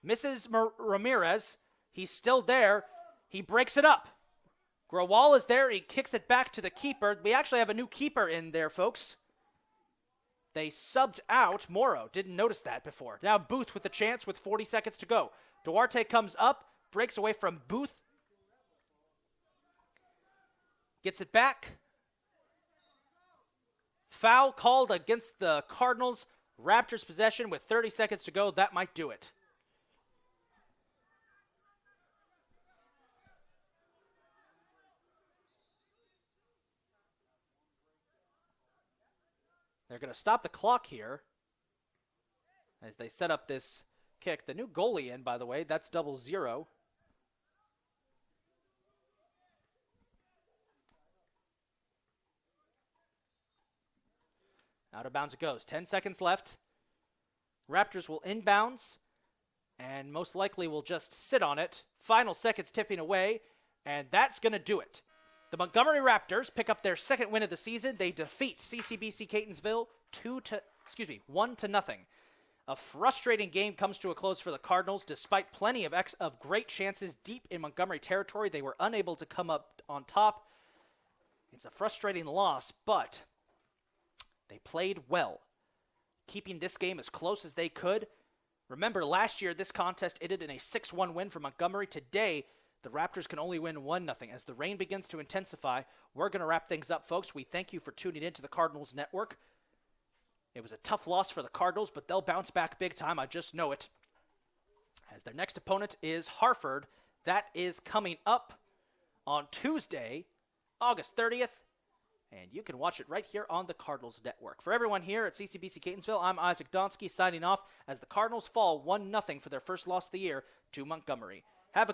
Misses Ramirez. He's still there. He breaks it up. Grawal is there. He kicks it back to the keeper. We actually have a new keeper in there, folks. They subbed out Morrow. Didn't notice that before. Now Booth with the chance with 40 seconds to go. Duarte comes up, breaks away from Booth. Gets it back. Foul called against the Cardinals. Raptors possession with 30 seconds to go. That might do it. They're going to stop the clock here as they set up this kick. The new goalie in, by the way, that's 00. Out of bounds it goes. 10 seconds left. Raptors will inbounds and most likely will just sit on it. Final seconds tipping away, and that's going to do it. The Montgomery Raptors pick up their second win of the season. They defeat CCBC Catonsville 1-0. A frustrating game comes to a close for the Cardinals. Despite plenty of great chances deep in Montgomery territory, they were unable to come up on top. It's a frustrating loss, but they played well, keeping this game as close as they could. Remember, last year, this contest ended in a 6-1 win for Montgomery. Today, the Raptors can only win 1-0. As the rain begins to intensify, we're going to wrap things up, folks. We thank you for tuning in to the Cardinals Network. It was a tough loss for the Cardinals, but they'll bounce back big time. I just know it. As their next opponent is Hartford. That is coming up on Tuesday, August 30th. And you can watch it right here on the Cardinals Network. For everyone here at CCBC Catonsville, I'm Isaac Donsky signing off as the Cardinals fall 1-0 for their first loss of the year to Montgomery. Have a good